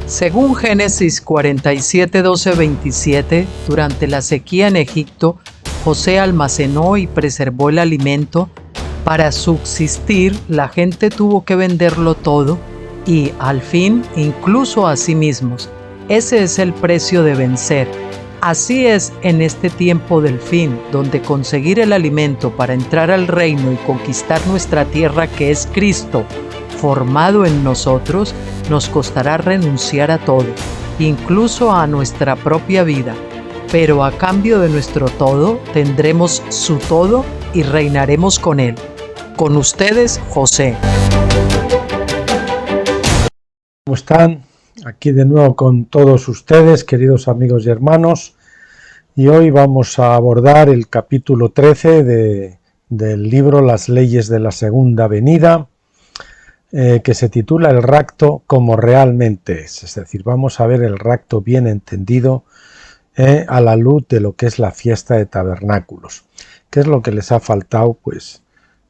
Según Génesis 47, 12, 27, durante la sequía en Egipto, José almacenó y preservó el alimento. Para subsistir, la gente tuvo que venderlo todo y, al fin, incluso a sí mismos. Ese es el precio de vencer. Así es en este tiempo del fin, donde conseguir el alimento para entrar al reino y conquistar nuestra tierra, que es Cristo, formado en nosotros, nos costará renunciar a todo, incluso a nuestra propia vida. Pero a cambio de nuestro todo, tendremos su todo y reinaremos con él. Con ustedes, José. ¿Cómo están? Aquí de nuevo con todos ustedes, queridos amigos y hermanos, y hoy vamos a abordar el capítulo 13 del libro Las leyes de la segunda venida, que se titula El rapto como realmente es decir, vamos a ver el rapto bien entendido a la luz de lo que es la fiesta de tabernáculos. ¿Qué es lo que les ha faltado? Pues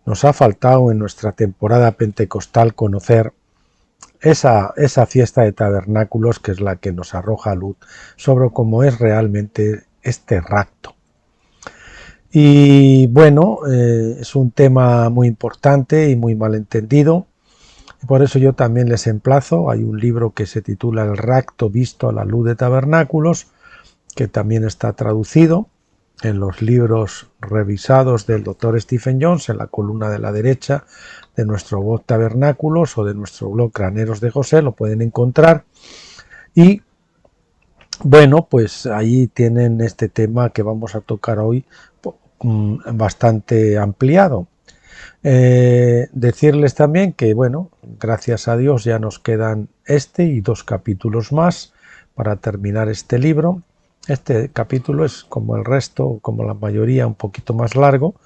nos ha faltado en nuestra temporada pentecostal conocer esa fiesta de tabernáculos, que es la que nos arroja luz sobre cómo es realmente este rapto. Y bueno, es un tema muy importante y muy mal entendido. Por eso yo también les emplazo, hay un libro que se titula El rapto visto a la luz de tabernáculos, que también está traducido en los libros revisados del Dr. Stephen Jones, en la columna de la derecha de nuestro blog Tabernáculos o de nuestro blog Graneros de José, lo pueden encontrar. Y bueno, pues ahí tienen este tema que vamos a tocar hoy bastante ampliado. Decirles también que, bueno, gracias a Dios ya nos quedan este y 2 capítulos más para terminar este libro. Este capítulo es, como el resto, como la mayoría, un poquito más largo,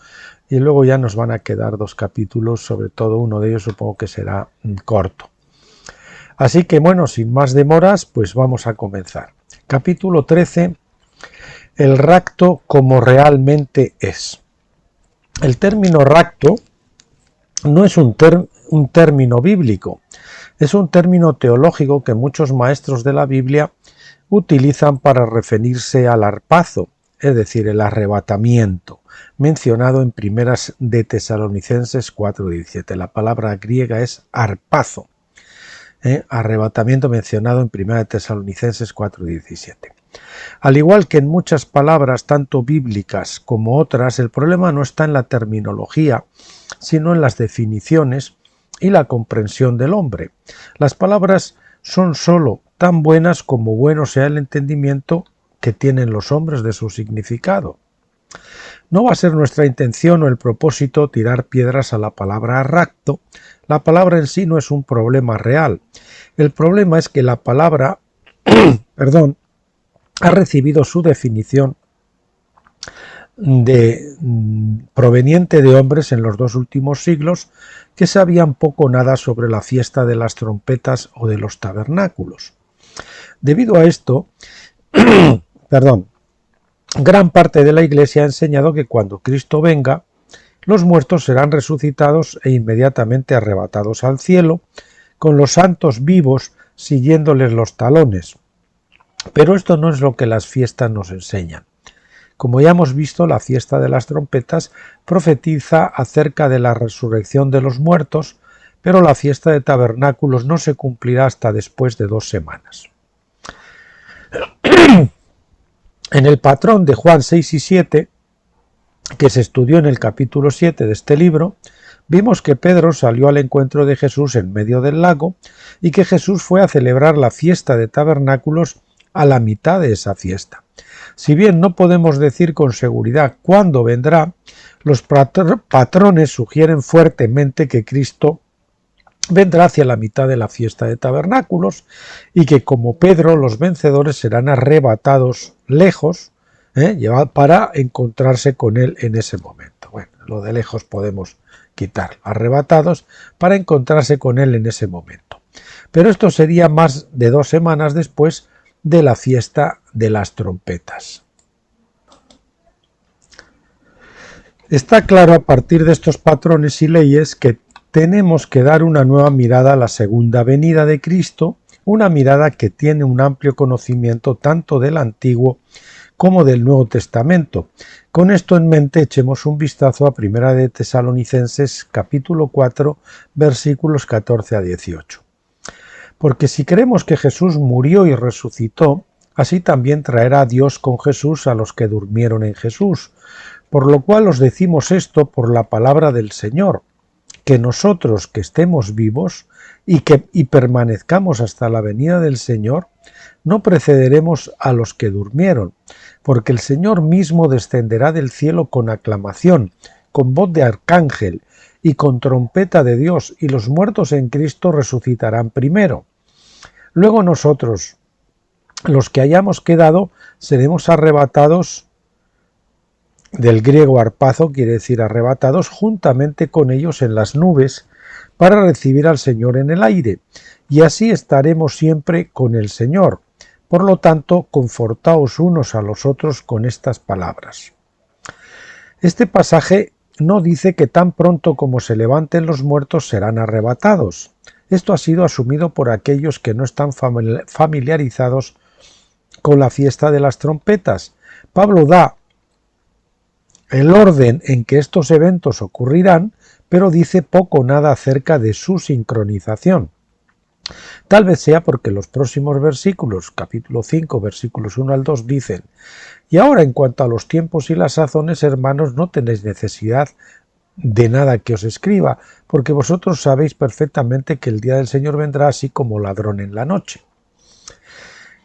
y luego ya nos van a quedar 2 capítulos, sobre todo uno de ellos supongo que será corto. Así que bueno, sin más demoras, pues vamos a comenzar. Capítulo 13, el rapto como realmente es. El término rapto no es un término bíblico, es un término teológico que muchos maestros de la Biblia utilizan para referirse al harpazo, es decir, el arrebatamiento, mencionado en Primeras de Tesalonicenses 4:17. La palabra griega es harpazo, arrebatamiento mencionado en Primera de Tesalonicenses 4:17. Al igual que en muchas palabras, tanto bíblicas como otras, el problema no está en la terminología, sino en las definiciones y la comprensión del hombre. Las palabras son sólo tan buenas como bueno sea el entendimiento que tienen los hombres de su significado. No va a ser nuestra intención o el propósito tirar piedras a la palabra rapto. La palabra en sí no es un problema real. El problema es que la palabra ha recibido su definición proveniente de hombres en los 2 últimos siglos que sabían poco o nada sobre la fiesta de las trompetas o de los tabernáculos. Debido a esto, gran parte de la Iglesia ha enseñado que cuando Cristo venga, los muertos serán resucitados e inmediatamente arrebatados al cielo, con los santos vivos siguiéndoles los talones. Pero esto no es lo que las fiestas nos enseñan. Como ya hemos visto, la fiesta de las trompetas profetiza acerca de la resurrección de los muertos, pero la fiesta de tabernáculos no se cumplirá hasta después de 2 semanas. En el patrón de Juan 6 y 7, que se estudió en el capítulo 7 de este libro, vimos que Pedro salió al encuentro de Jesús en medio del lago y que Jesús fue a celebrar la fiesta de tabernáculos a la mitad de esa fiesta. Si bien no podemos decir con seguridad cuándo vendrá, los patrones sugieren fuertemente que Cristo vendrá hacia la mitad de la fiesta de tabernáculos y que, como Pedro, los vencedores serán arrebatados lejos para encontrarse con él en ese momento. Bueno, lo de lejos podemos quitar, arrebatados para encontrarse con él en ese momento. Pero esto sería más de 2 semanas después de la fiesta de las trompetas. Está claro a partir de estos patrones y leyes que tenemos que dar una nueva mirada a la segunda venida de Cristo, una mirada que tiene un amplio conocimiento tanto del Antiguo como del Nuevo Testamento. Con esto en mente, echemos un vistazo a Primera de Tesalonicenses capítulo 4, versículos 14 a 18. Porque si creemos que Jesús murió y resucitó, así también traerá Dios con Jesús a los que durmieron en Jesús. Por lo cual os decimos esto por la palabra del Señor, que nosotros que estemos vivos y permanezcamos hasta la venida del Señor, no precederemos a los que durmieron, porque el Señor mismo descenderá del cielo con aclamación, con voz de arcángel y con trompeta de Dios, y los muertos en Cristo resucitarán primero. Luego nosotros, los que hayamos quedado, seremos arrebatados, del griego arpazo quiere decir arrebatados, juntamente con ellos en las nubes, para recibir al Señor en el aire, y así estaremos siempre con el Señor. Por lo tanto, confortaos unos a los otros con estas palabras. Este pasaje no dice que tan pronto como se levanten los muertos serán arrebatados. Esto ha sido asumido por aquellos que no están familiarizados con la fiesta de las trompetas. Pablo da el orden en que estos eventos ocurrirán, pero dice poco o nada acerca de su sincronización. Tal vez sea porque los próximos versículos, capítulo 5, versículos 1 al 2, dicen: y ahora en cuanto a los tiempos y las sazones, hermanos, no tenéis necesidad de nada que os escriba, porque vosotros sabéis perfectamente que el día del Señor vendrá así como ladrón en la noche.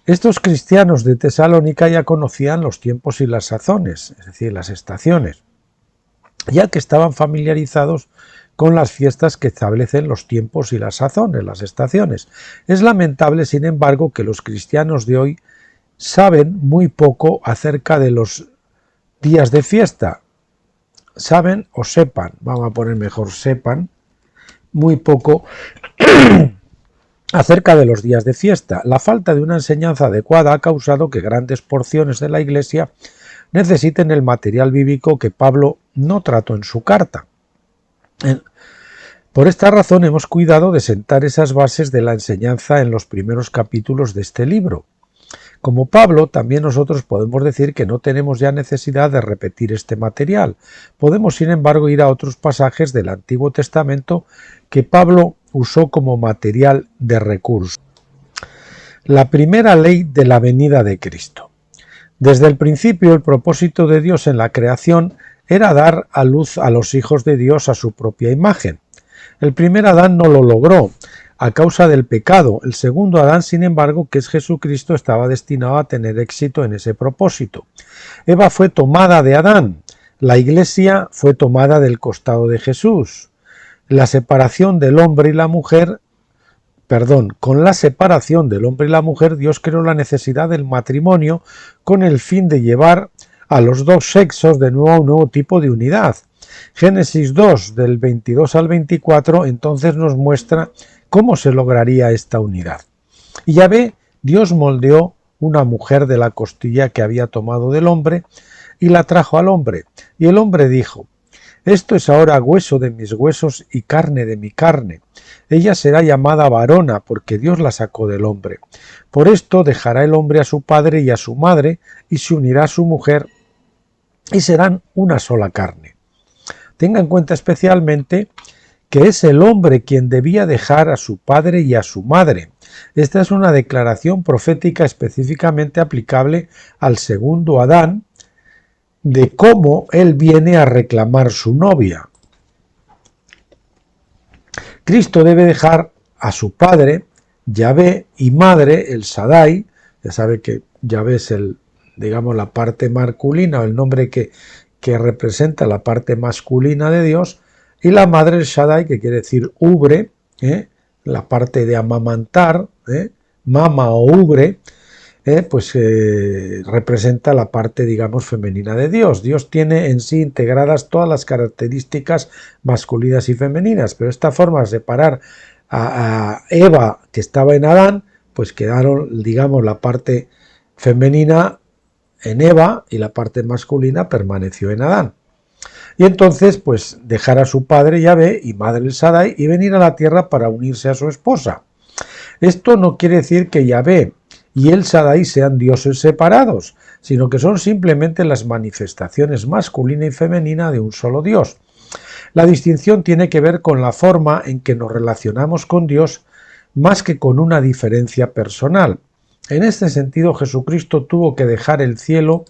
Estos cristianos de Tesalónica ya conocían los tiempos y las sazones, es decir, las estaciones, ya que estaban familiarizados con las fiestas que establecen los tiempos y las sazones, las estaciones. Es lamentable, sin embargo, que los cristianos de hoy saben muy poco acerca de los días de fiesta. Saben o sepan, vamos a poner mejor sepan, muy poco acerca de los días de fiesta. La falta de una enseñanza adecuada ha causado que grandes porciones de la Iglesia necesiten el material bíblico que Pablo no trató en su carta. Por esta razón hemos cuidado de sentar esas bases de la enseñanza en los primeros capítulos de este libro. Como Pablo, también nosotros podemos decir que no tenemos ya necesidad de repetir este material. Podemos, sin embargo, ir a otros pasajes del Antiguo Testamento que Pablo usó como material de recurso. La primera ley de la venida de Cristo. Desde el principio, el propósito de Dios en la creación era dar a luz a los hijos de Dios a su propia imagen. El primer Adán no lo logró a causa del pecado. El segundo Adán, sin embargo, que es Jesucristo, estaba destinado a tener éxito en ese propósito. Eva fue tomada de Adán. La Iglesia fue tomada del costado de Jesús. La separación del hombre y la mujer, con la separación del hombre y la mujer, Dios creó la necesidad del matrimonio con el fin de llevar a los dos sexos de nuevo a un nuevo tipo de unidad. Génesis 2, del 22 al 24, entonces nos muestra cómo se lograría esta unidad. Y ya ve, Dios moldeó una mujer de la costilla que había tomado del hombre y la trajo al hombre. Y el hombre dijo: esto es ahora hueso de mis huesos y carne de mi carne. Ella será llamada varona, porque Dios la sacó del hombre. Por esto dejará el hombre a su padre y a su madre, y se unirá a su mujer, y serán una sola carne. Tenga en cuenta especialmente que es el hombre quien debía dejar a su padre y a su madre. Esta es una declaración profética específicamente aplicable al segundo Adán, de cómo él viene a reclamar su novia. Cristo debe dejar a su padre, Yahvé, y madre, el Shaddai. Ya sabe que Yahvé es la parte masculina, o el nombre que representa la parte masculina de Dios, y la madre, el Shaddai, que quiere decir ubre, la parte de amamantar, mama o ubre, representa la parte, femenina de Dios. Dios tiene en sí integradas todas las características masculinas y femeninas, pero esta forma de separar a Eva, que estaba en Adán, pues quedaron, la parte femenina en Eva y la parte masculina permaneció en Adán. Y entonces, dejar a su padre Yahvé y madre el Shaddai y venir a la tierra para unirse a su esposa. Esto no quiere decir que Yahvé y el Shaddai sean dioses separados, sino que son simplemente las manifestaciones masculina y femenina de un solo Dios. La distinción tiene que ver con la forma en que nos relacionamos con Dios más que con una diferencia personal. En este sentido, Jesucristo tuvo que dejar el cielo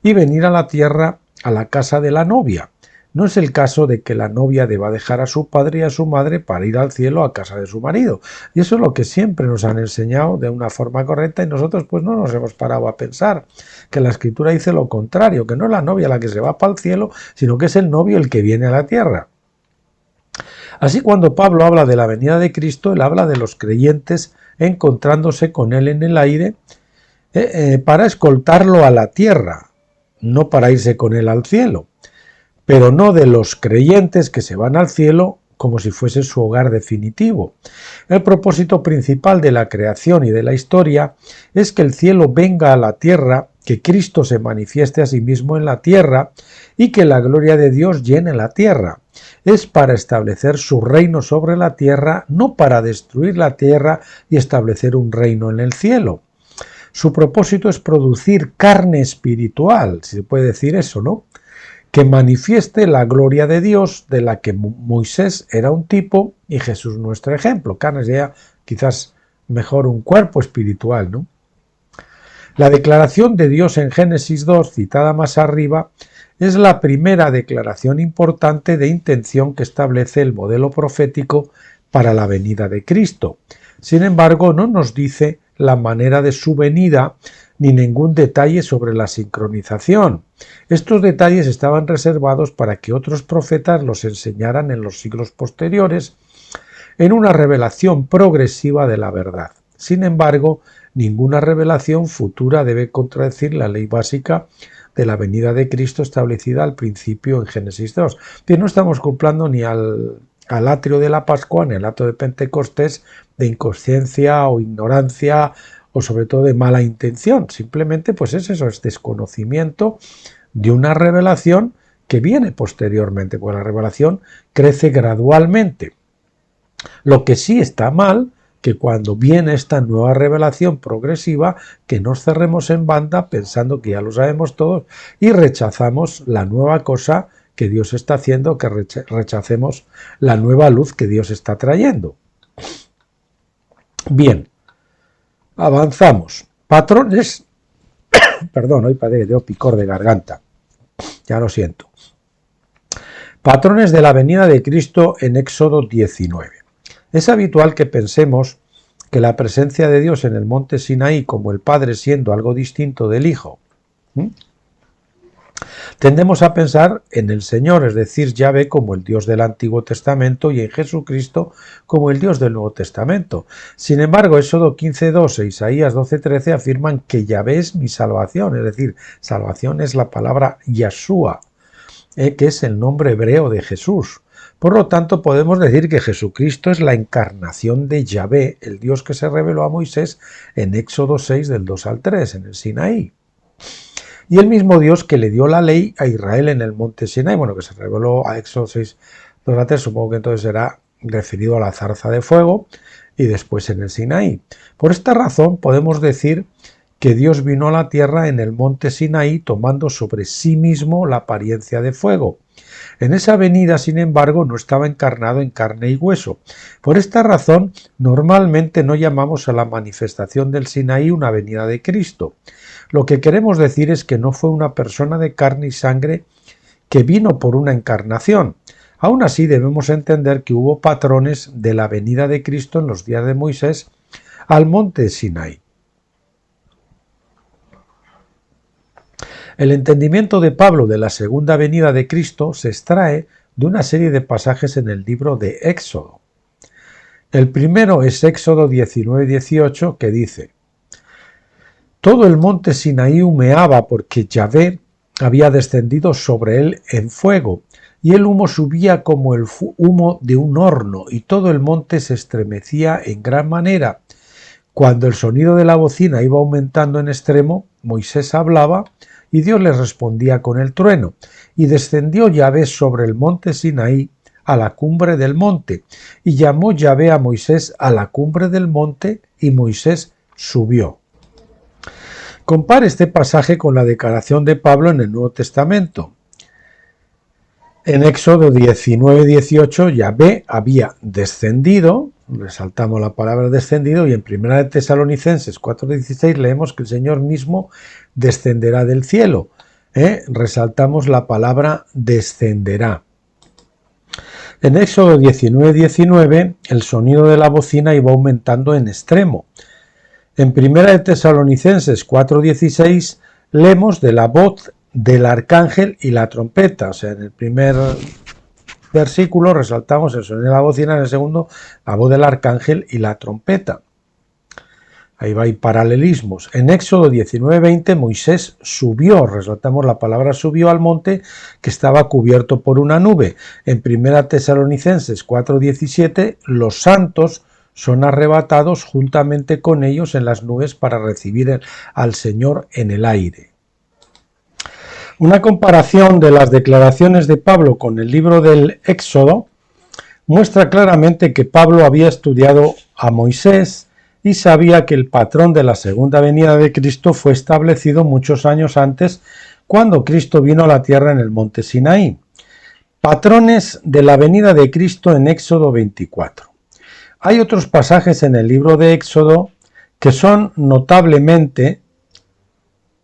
y venir a la tierra, a la casa de la novia. No es el caso de que la novia deba dejar a su padre y a su madre para ir al cielo a casa de su marido. Y eso es lo que siempre nos han enseñado de una forma correcta y nosotros pues no nos hemos parado a pensar que la Escritura dice lo contrario, que no es la novia la que se va para el cielo, sino que es el novio el que viene a la tierra. Así, cuando Pablo habla de la venida de Cristo, él habla de los creyentes encontrándose con él en el aire para escoltarlo a la tierra, no para irse con él al cielo, pero no de los creyentes que se van al cielo como si fuese su hogar definitivo. El propósito principal de la creación y de la historia es que el cielo venga a la tierra, que Cristo se manifieste a sí mismo en la tierra y que la gloria de Dios llene la tierra. Es para establecer su reino sobre la tierra, no para destruir la tierra y establecer un reino en el cielo. Su propósito es producir carne espiritual, si se puede decir eso, ¿no?, que manifieste la gloria de Dios, de la que Moisés era un tipo y Jesús nuestro ejemplo. Carne sería quizás mejor un cuerpo espiritual, ¿no? La declaración de Dios en Génesis 2, citada más arriba, es la primera declaración importante de intención que establece el modelo profético para la venida de Cristo. Sin embargo, no nos dice la manera de su venida ni ningún detalle sobre la sincronización. Estos detalles estaban reservados para que otros profetas los enseñaran en los siglos posteriores en una revelación progresiva de la verdad. Sin embargo, ninguna revelación futura debe contradecir la ley básica de la venida de Cristo establecida al principio en Génesis 2. Que no estamos culpando ni al atrio de la Pascua, ni al acto de Pentecostés, de inconsciencia o ignorancia o sobre todo de mala intención. Simplemente pues es eso, es desconocimiento de una revelación que viene posteriormente, porque la revelación crece gradualmente. Lo que sí está mal, que cuando viene esta nueva revelación progresiva, que nos cerremos en banda pensando que ya lo sabemos todos y rechazamos la nueva cosa que Dios está haciendo, que rechacemos la nueva luz que Dios está trayendo. Bien, avanzamos. Patrones, perdón, hoy parece que tengo picor de garganta, ya lo siento. Patrones de la venida de Cristo en Éxodo 19. Es habitual que pensemos que la presencia de Dios en el monte Sinaí como el Padre siendo algo distinto del Hijo. Tendemos a pensar en el Señor, es decir, Yahvé como el Dios del Antiguo Testamento y en Jesucristo como el Dios del Nuevo Testamento. Sin embargo, Éxodo 15:2 e Isaías 12:13 afirman que Yahvé es mi salvación, es decir, salvación es la palabra Yahshua, que es el nombre hebreo de Jesús. Por lo tanto, podemos decir que Jesucristo es la encarnación de Yahvé, el Dios que se reveló a Moisés en Éxodo 6 del 2 al 3, en el Sinaí. Y el mismo Dios que le dio la ley a Israel en el monte Sinaí, bueno, que se reveló a Éxodo 6, 2 al 3, supongo que entonces será referido a la zarza de fuego y después en el Sinaí. Por esta razón podemos decir que Dios vino a la tierra en el monte Sinaí tomando sobre sí mismo la apariencia de fuego. En esa venida, sin embargo, no estaba encarnado en carne y hueso. Por esta razón, normalmente no llamamos a la manifestación del Sinaí una venida de Cristo. Lo que queremos decir es que no fue una persona de carne y sangre que vino por una encarnación. Aún así, debemos entender que hubo patrones de la venida de Cristo en los días de Moisés al monte Sinaí. El entendimiento de Pablo de la segunda venida de Cristo se extrae de una serie de pasajes en el libro de Éxodo. El primero es Éxodo 19:18, que dice: todo el monte Sinaí humeaba porque Yahvé había descendido sobre él en fuego, y el humo subía como el humo de un horno, y todo el monte se estremecía en gran manera. Cuando el sonido de la bocina iba aumentando en extremo, Moisés hablaba, y Dios les respondía con el trueno. Y descendió Yahvé sobre el monte Sinaí a la cumbre del monte. Y llamó Yahvé a Moisés a la cumbre del monte, y Moisés subió. Compare este pasaje con la declaración de Pablo en el Nuevo Testamento. En Éxodo 19:18, Yahvé había descendido, resaltamos la palabra descendido, y en 1 de Tesalonicenses 4:16 leemos que el Señor mismo descenderá del cielo. Resaltamos la palabra descenderá. En Éxodo 19:19, el sonido de la bocina iba aumentando en extremo. En 1 de Tesalonicenses 4:16 leemos de la voz del arcángel y la trompeta. O sea, en el primer versículo resaltamos el sonido de la bocina, en el segundo la voz del arcángel y la trompeta. Ahí va, hay paralelismos. En Éxodo 19:20 Moisés subió, resaltamos la palabra subió al monte que estaba cubierto por una nube. En 1 Tesalonicenses 4:17 los santos son arrebatados juntamente con ellos en las nubes para recibir al Señor en el aire. Una comparación de las declaraciones de Pablo con el libro del Éxodo muestra claramente que Pablo había estudiado a Moisés y sabía que el patrón de la segunda venida de Cristo fue establecido muchos años antes, cuando Cristo vino a la tierra en el monte Sinaí. Patrones de la venida de Cristo en Éxodo 24. Hay otros pasajes en el libro de Éxodo que son notablemente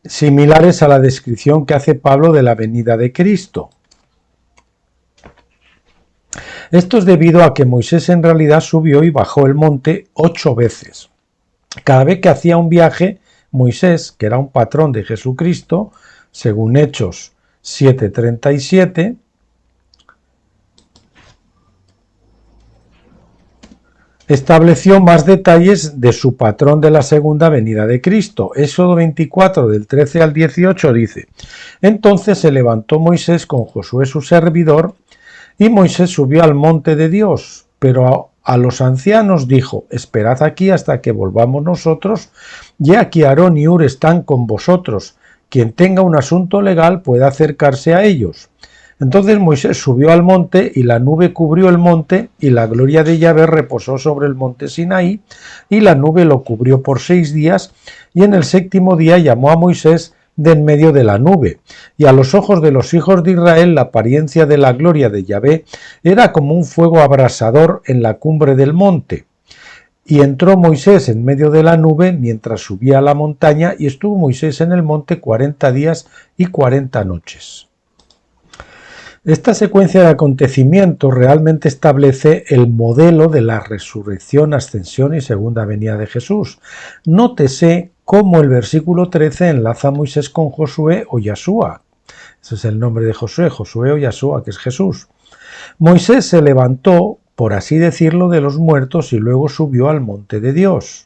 similares a la descripción que hace Pablo de la venida de Cristo. Esto es debido a que Moisés en realidad subió y bajó el monte 8 veces. Cada vez que hacía un viaje, Moisés, que era un patrón de Jesucristo, según Hechos 7:37, estableció más detalles de su patrón de la segunda venida de Cristo. Éxodo 24, del 13 al 18 dice: Entonces se levantó Moisés con Josué su servidor, y Moisés subió al monte de Dios, pero a los ancianos dijo: Esperad aquí hasta que volvamos nosotros, y aquí Aarón y Hur están con vosotros. Quien tenga un asunto legal puede acercarse a ellos. Entonces Moisés subió al monte, y la nube cubrió el monte, y la gloria de Yahvé reposó sobre el monte Sinaí, y la nube lo cubrió por 6 días, y en el 7º día llamó a Moisés de en medio de la nube, y a los ojos de los hijos de Israel la apariencia de la gloria de Yahvé era como un fuego abrasador en la cumbre del monte. Y entró Moisés en medio de la nube mientras subía a la montaña, y estuvo Moisés en el monte 40 días y 40 noches. Esta secuencia de acontecimientos realmente establece el modelo de la resurrección, ascensión y segunda venida de Jesús. Nótese cómo el versículo 13 enlaza a Moisés con Josué o Yahshua. Ese es el nombre de Josué, Josué o Yahshua, que es Jesús. Moisés se levantó, por así decirlo, de los muertos y luego subió al monte de Dios.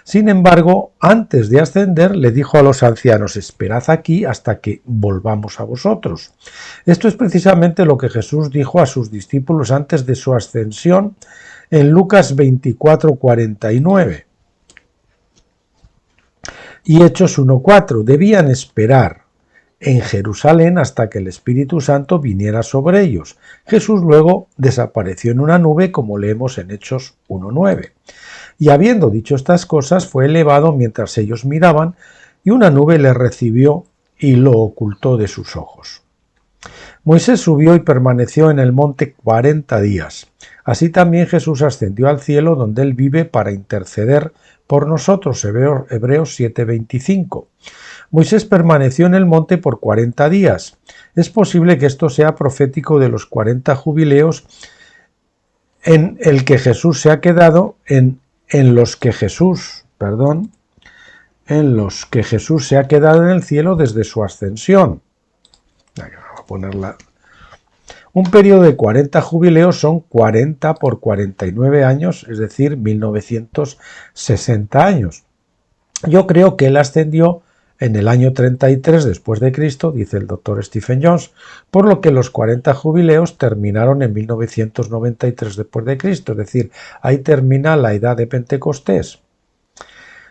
Sin embargo, antes de ascender, le dijo a los ancianos: Esperad aquí hasta que volvamos a vosotros. Esto es precisamente lo que Jesús dijo a sus discípulos antes de su ascensión en Lucas 24:49. Y Hechos 1:4. Debían esperar en Jerusalén hasta que el Espíritu Santo viniera sobre ellos. Jesús luego desapareció en una nube, como leemos en Hechos 1:9. Y habiendo dicho estas cosas, fue elevado mientras ellos miraban, y una nube le recibió y lo ocultó de sus ojos. Moisés subió y permaneció en el monte 40 días. Así también Jesús ascendió al cielo, donde él vive para interceder por nosotros. Hebreos 7:25. Moisés permaneció en el monte por 40 días. Es posible que esto sea profético de los 40 jubileos en el que Jesús se ha quedado, en los que Jesús se ha quedado en el cielo desde su ascensión. Vamos a ponerla. Un periodo de 40 jubileos son 40 por 49 años, es decir, 1960 años. Yo creo que él ascendió en el año 33 después de Cristo, dice el doctor Stephen Jones, por lo que los 40 jubileos terminaron en 1993 después de Cristo, es decir, ahí termina la edad de Pentecostés.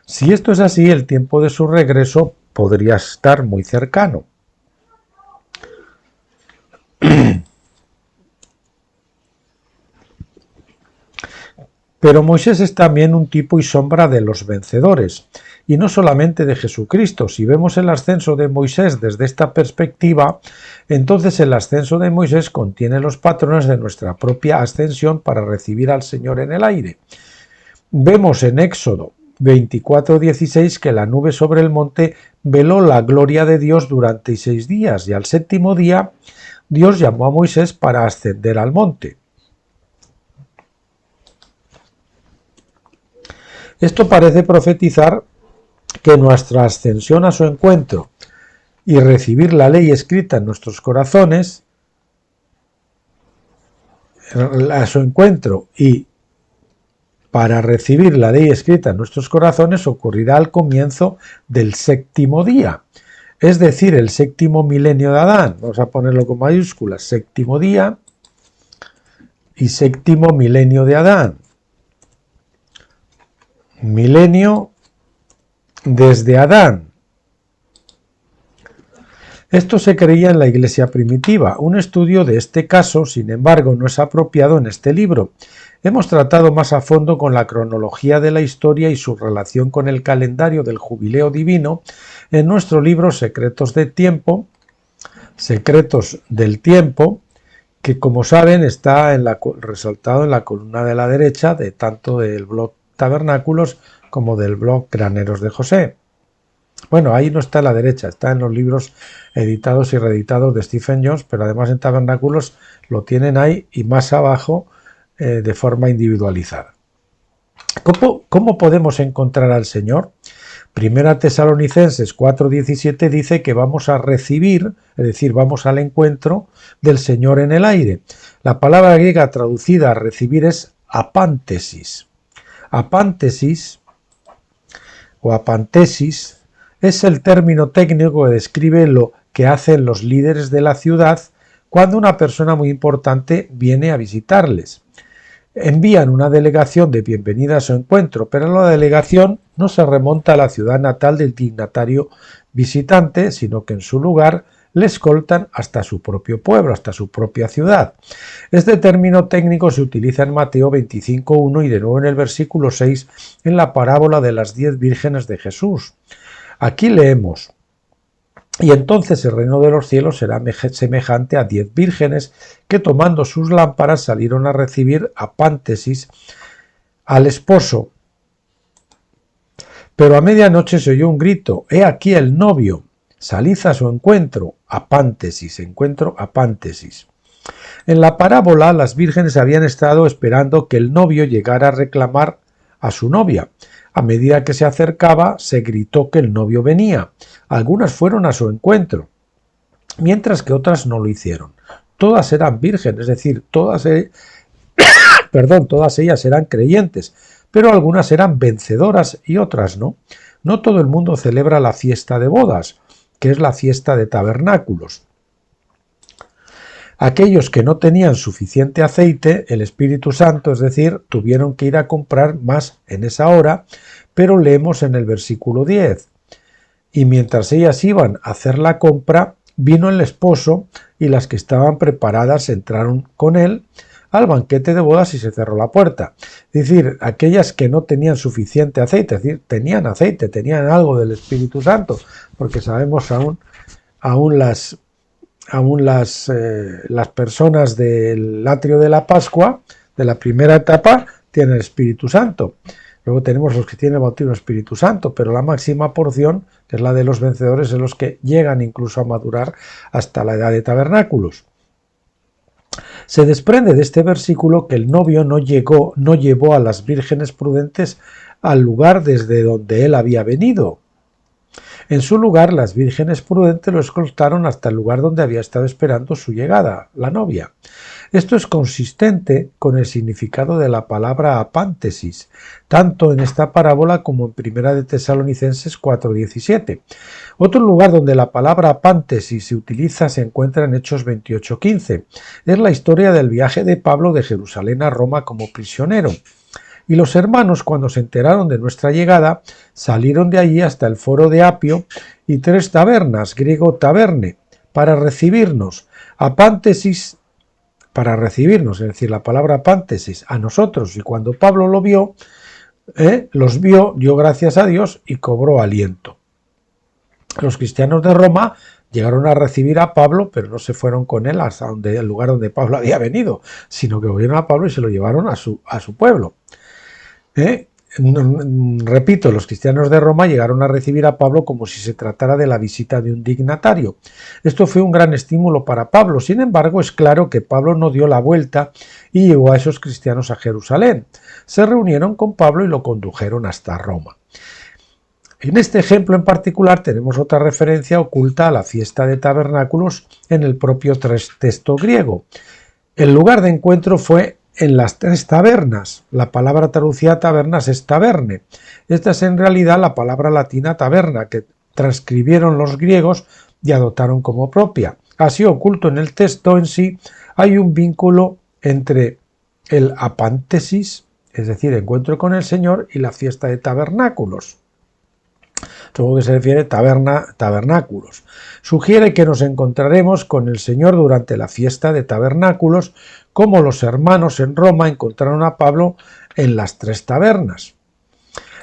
Si esto es así, el tiempo de su regreso podría estar muy cercano. Pero Moisés es también un tipo y sombra de los vencedores, y no solamente de Jesucristo. Si vemos el ascenso de Moisés desde esta perspectiva, entonces el ascenso de Moisés contiene los patrones de nuestra propia ascensión para recibir al Señor en el aire. Vemos en Éxodo 24:16 que la nube sobre el monte veló la gloria de Dios durante 6 días, y al séptimo día Dios llamó a Moisés para ascender al monte. Esto parece profetizar que nuestra ascensión a su encuentro y recibir la ley escrita en nuestros corazones, a su encuentro y para recibir la ley escrita en nuestros corazones ocurrirá al comienzo del séptimo día, es decir, el séptimo milenio de Adán. Vamos a ponerlo con mayúsculas: séptimo día y séptimo milenio de Adán. Milenio desde Adán. Esto se creía en la Iglesia primitiva. Un estudio de este caso, sin embargo, no es apropiado en este libro. Hemos tratado más a fondo con la cronología de la historia y su relación con el calendario del jubileo divino en nuestro libro Secretos del Tiempo, que, como saben, está resaltado en la columna de la derecha de tanto del blog Tabernáculos como del blog Graneros de José. Bueno, ahí no está a la derecha, está en los libros editados y reeditados de Stephen Jones, pero además en Tabernáculos lo tienen ahí y más abajo de forma individualizada. ¿Cómo podemos encontrar al Señor? Primera Tesalonicenses 4:17 dice que vamos a recibir, es decir, vamos al encuentro del Señor en el aire. La palabra griega traducida a recibir es apántesis. Apántesis o apantesis es el término técnico que describe lo que hacen los líderes de la ciudad cuando una persona muy importante viene a visitarles. Envían una delegación de bienvenida a su encuentro, pero la delegación no se remonta a la ciudad natal del dignatario visitante, sino que en su lugar le escoltan hasta su propio pueblo, hasta su propia ciudad. Este término técnico se utiliza en Mateo 25:1 y de nuevo en el versículo 6 en la parábola de las 10 vírgenes de Jesús. Aquí leemos: y entonces el reino de los cielos será semejante a 10 vírgenes que tomando sus lámparas salieron a recibir apántesis al esposo. Pero a medianoche se oyó un grito: he aquí el novio, salid a su encuentro. Apántesis, encuentro, apántesis. En la parábola las vírgenes habían estado esperando que el novio llegara a reclamar a su novia. A medida que se acercaba, se gritó que el novio venía. Algunas fueron a su encuentro, mientras que otras no lo hicieron. Todas eran vírgenes, es decir, todas ellas eran creyentes, pero algunas eran vencedoras y otras no. No todo el mundo celebra la fiesta de bodas, que es la fiesta de tabernáculos. Aquellos que no tenían suficiente aceite, el Espíritu Santo, es decir, tuvieron que ir a comprar más en esa hora, pero leemos en el versículo 10. Y mientras ellas iban a hacer la compra, vino el esposo y las que estaban preparadas entraron con él al banquete de bodas y se cerró la puerta. Es decir, aquellas que no tenían suficiente aceite, es decir, tenían aceite, tenían algo del Espíritu Santo, porque sabemos aún las personas del atrio de la Pascua, de la primera etapa, tienen el Espíritu Santo. Luego tenemos los que tienen el bautismo del Espíritu Santo, pero la máxima porción, que es la de los vencedores, es los que llegan incluso a madurar hasta la edad de tabernáculos. Se desprende de este versículo que el novio no llevó a las vírgenes prudentes al lugar desde donde él había venido. En su lugar, las vírgenes prudentes lo escoltaron hasta el lugar donde había estado esperando su llegada, la novia. Esto es consistente con el significado de la palabra apántesis, tanto en esta parábola como en Primera de Tesalonicenses 4:17. Otro lugar donde la palabra apántesis se utiliza se encuentra en Hechos 28:15. Es la historia del viaje de Pablo de Jerusalén a Roma como prisionero. Y los hermanos, cuando se enteraron de nuestra llegada, salieron de allí hasta el foro de Apio y 3 tabernas, griego taberne, para recibirnos. Apántesis para recibirnos, es decir, la palabra pántesis, a nosotros. Y cuando Pablo los vio, dio gracias a Dios y cobró aliento. Los cristianos de Roma llegaron a recibir a Pablo, pero no se fueron con él hasta el lugar donde Pablo había venido, sino que volvieron a Pablo y se lo llevaron a su pueblo. Repito, los cristianos de Roma llegaron a recibir a Pablo como si se tratara de la visita de un dignatario. Esto fue un gran estímulo para Pablo. Sin embargo, es claro que Pablo no dio la vuelta y llevó a esos cristianos a Jerusalén. Se reunieron con Pablo y lo condujeron hasta Roma. En este ejemplo en particular tenemos otra referencia oculta a la fiesta de tabernáculos en el propio texto griego. El lugar de encuentro fue en las tres tabernas. La palabra traducida tabernas es taberne. Esta es en realidad la palabra latina taberna, que transcribieron los griegos y adoptaron como propia. Así, oculto en el texto en sí, hay un vínculo entre el apántesis, es decir, encuentro con el Señor, y la fiesta de tabernáculos. Todo lo que se refiere tabernáculos. Sugiere que nos encontraremos con el Señor durante la fiesta de tabernáculos, como los hermanos en Roma encontraron a Pablo en las tres tabernas.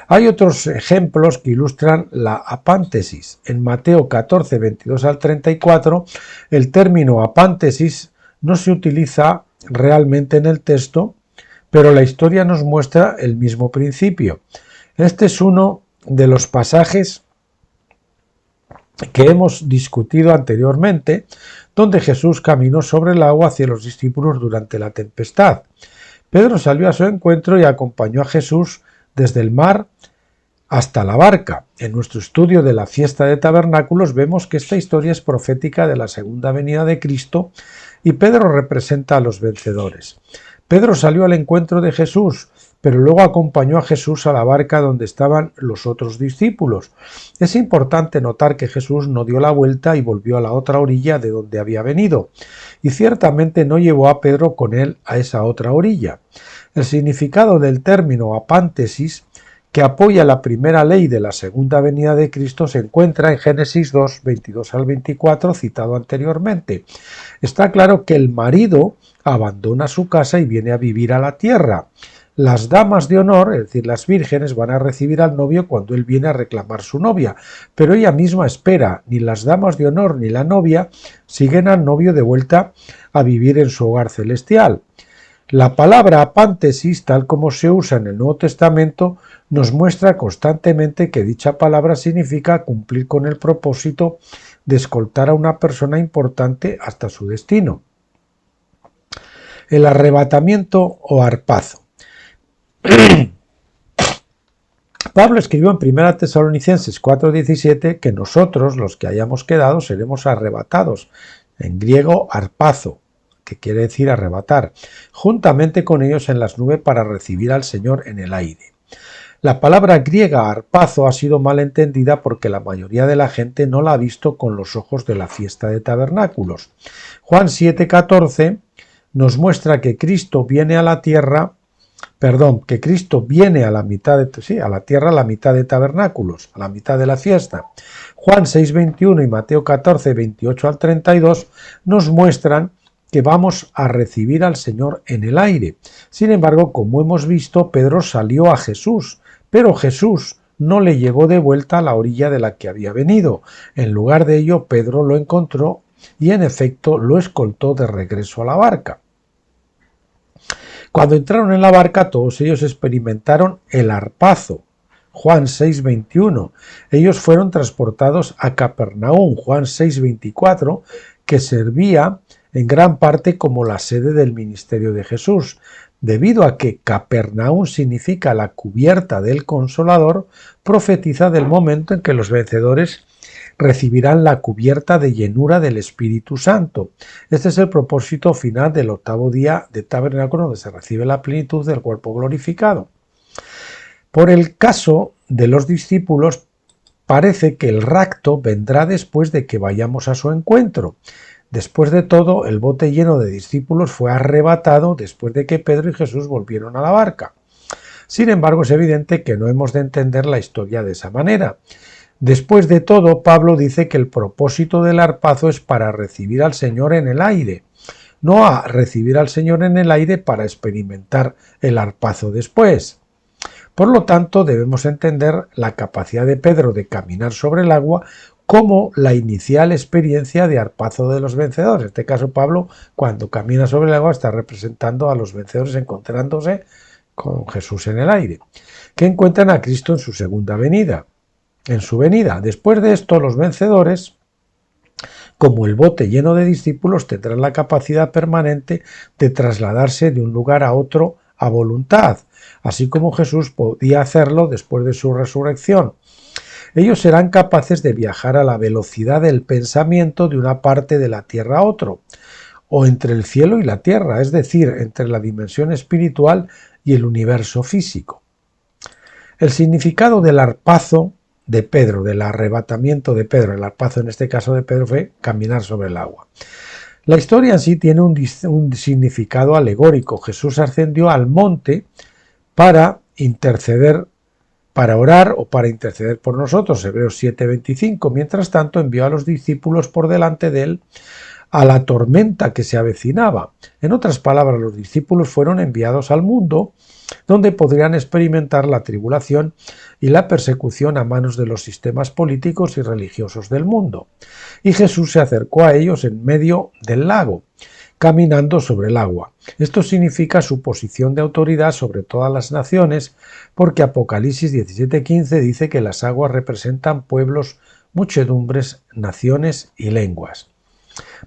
Hay otros ejemplos que ilustran la apántesis. En Mateo 14, 22 al 34, el término apántesis no se utiliza realmente en el texto, pero la historia nos muestra el mismo principio. Este es uno de los pasajes que hemos discutido anteriormente, donde Jesús caminó sobre el agua hacia los discípulos durante la tempestad. Pedro salió a su encuentro y acompañó a Jesús desde el mar hasta la barca. En nuestro estudio de la fiesta de tabernáculos vemos que esta historia es profética de la segunda venida de Cristo y Pedro representa a los vencedores. Pedro salió al encuentro de Jesús, pero luego acompañó a Jesús a la barca donde estaban los otros discípulos. Es importante notar que Jesús no dio la vuelta y volvió a la otra orilla de donde había venido, y ciertamente no llevó a Pedro con él a esa otra orilla. El significado del término apántesis, que apoya la primera ley de la segunda venida de Cristo, se encuentra en Génesis 2, 22 al 24, citado anteriormente. Está claro que el marido abandona su casa y viene a vivir a la tierra. Las damas de honor, es decir, las vírgenes, van a recibir al novio cuando él viene a reclamar su novia, pero ella misma espera. Ni las damas de honor ni la novia siguen al novio de vuelta a vivir en su hogar celestial. La palabra apántesis, tal como se usa en el Nuevo Testamento, nos muestra constantemente que dicha palabra significa cumplir con el propósito de escoltar a una persona importante hasta su destino. El arrebatamiento o harpazo. Pablo escribió en 1 Tesalonicenses 4:17 que nosotros, los que hayamos quedado, seremos arrebatados, en griego harpazo, que quiere decir arrebatar, juntamente con ellos en las nubes para recibir al Señor en el aire. La palabra griega harpazo ha sido mal entendida porque la mayoría de la gente no la ha visto con los ojos de la fiesta de tabernáculos. Juan 7:14 nos muestra que Cristo viene a la tierra, que Cristo viene a la tierra a la mitad de tabernáculos, a la mitad de la fiesta. Juan 6:21 y Mateo 14, 28 al 32 nos muestran que vamos a recibir al Señor en el aire. Sin embargo, como hemos visto, Pedro salió a Jesús, pero Jesús no le llevó de vuelta a la orilla de la que había venido. En lugar de ello, Pedro lo encontró y en efecto lo escoltó de regreso a la barca. Cuando entraron en la barca, todos ellos experimentaron el harpazo. Juan 6:21. Ellos fueron transportados a Capernaum. Juan 6:24, que servía en gran parte como la sede del ministerio de Jesús. Debido a que Capernaum significa la cubierta del Consolador, profetiza del momento en que los vencedores recibirán la cubierta de llenura del Espíritu Santo. Este es el propósito final del octavo día de tabernáculo, donde se recibe la plenitud del cuerpo glorificado. Por el caso de los discípulos, parece que el rapto vendrá después de que vayamos a su encuentro. Después de todo, el bote lleno de discípulos fue arrebatado después de que Pedro y Jesús volvieron a la barca. Sin embargo, es evidente que no hemos de entender la historia de esa manera. Después de todo, Pablo dice que el propósito del harpazo es para recibir al Señor en el aire. no a recibir al Señor en el aire para experimentar el arpazo después. Por lo tanto, debemos entender la capacidad de Pedro de caminar sobre el agua como la inicial experiencia de arpazo de los vencedores. En este caso, Pablo, cuando camina sobre el agua, está representando a los vencedores encontrándose con Jesús en el aire, que encuentran a Cristo en su segunda venida, en su venida. Después de esto, los vencedores, como el bote lleno de discípulos, tendrán la capacidad permanente de trasladarse de un lugar a otro a voluntad, así como Jesús podía hacerlo después de su resurrección. Ellos serán capaces de viajar a la velocidad del pensamiento de una parte de la tierra a otro, o entre el cielo y la tierra, es decir, entre la dimensión espiritual y el universo físico. El significado del arpazo de Pedro, del arrebatamiento de Pedro, el arpazo en este caso de Pedro fue caminar sobre el agua. La historia en sí tiene un significado alegórico. Jesús ascendió al monte para interceder, para orar o para interceder por nosotros, Hebreos 7:25. Mientras tanto, envió a los discípulos por delante de él a la tormenta que se avecinaba. En otras palabras, los discípulos fueron enviados al mundo, donde podrían experimentar la tribulación y la persecución a manos de los sistemas políticos y religiosos del mundo. Y Jesús se acercó a ellos en medio del lago, caminando sobre el agua. Esto significa su posición de autoridad sobre todas las naciones, porque Apocalipsis 17:15 dice que las aguas representan pueblos, muchedumbres, naciones y lenguas.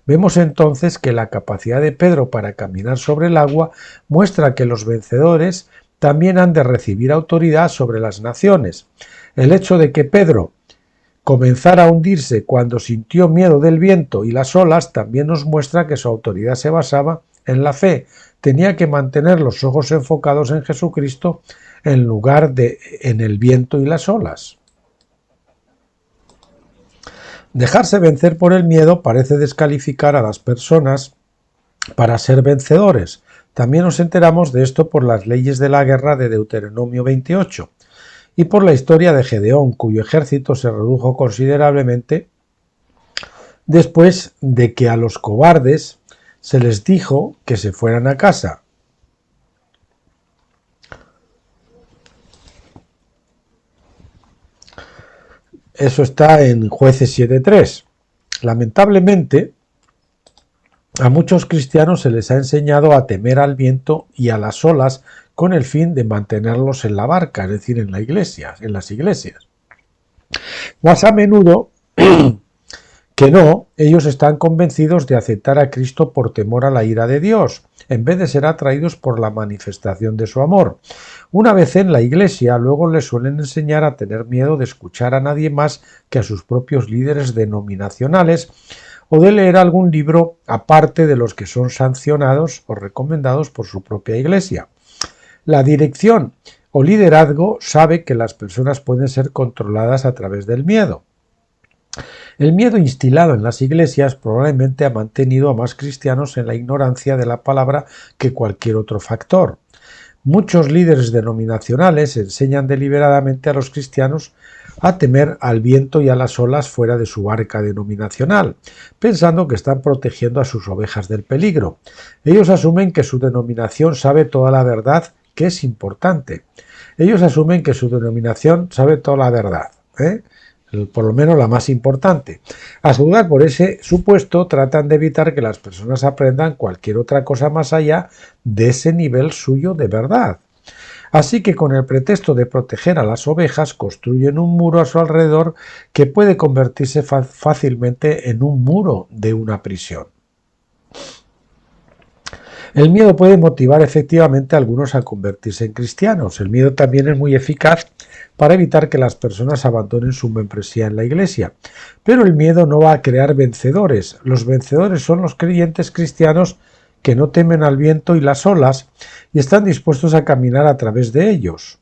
Vemos entonces que la capacidad de Pedro para caminar sobre el agua muestra que los vencedores también han de recibir autoridad sobre las naciones. El hecho de que Pedro comenzara a hundirse cuando sintió miedo del viento y las olas también nos muestra que su autoridad se basaba en la fe. Tenía que mantener los ojos enfocados en Jesucristo en lugar de en el viento y las olas. Dejarse vencer por el miedo parece descalificar a las personas para ser vencedores. También nos enteramos de esto por las leyes de la guerra de Deuteronomio 28 y por la historia de Gedeón, cuyo ejército se redujo considerablemente después de que a los cobardes se les dijo que se fueran a casa. Eso está en Jueces 7:3. Lamentablemente, a muchos cristianos se les ha enseñado a temer al viento y a las olas con el fin de mantenerlos en la barca, es decir, en la iglesia, en las iglesias. Más a menudo que no, ellos están convencidos de aceptar a Cristo por temor a la ira de Dios, en vez de ser atraídos por la manifestación de su amor. Una vez en la iglesia, luego les suelen enseñar a tener miedo de escuchar a nadie más que a sus propios líderes denominacionales o de leer algún libro aparte de los que son sancionados o recomendados por su propia iglesia. La dirección o liderazgo sabe que las personas pueden ser controladas a través del miedo. El miedo instilado en las iglesias probablemente ha mantenido a más cristianos en la ignorancia de la palabra que cualquier otro factor. Muchos líderes denominacionales enseñan deliberadamente a los cristianos a temer al viento y a las olas fuera de su barca denominacional, pensando que están protegiendo a sus ovejas del peligro. Ellos asumen que su denominación sabe toda la verdad, que es importante. Ellos asumen que su denominación sabe toda la verdad, por lo menos la más importante. A juzgar por ese supuesto, tratan de evitar que las personas aprendan cualquier otra cosa más allá de ese nivel suyo de verdad. Así que con el pretexto de proteger a las ovejas, construyen un muro a su alrededor que puede convertirse fácilmente en un muro de una prisión. El miedo puede motivar efectivamente a algunos a convertirse en cristianos. El miedo también es muy eficaz para evitar que las personas abandonen su membresía en la iglesia. Pero el miedo no va a crear vencedores. Los vencedores son los creyentes cristianos que no temen al viento y las olas y están dispuestos a caminar a través de ellos.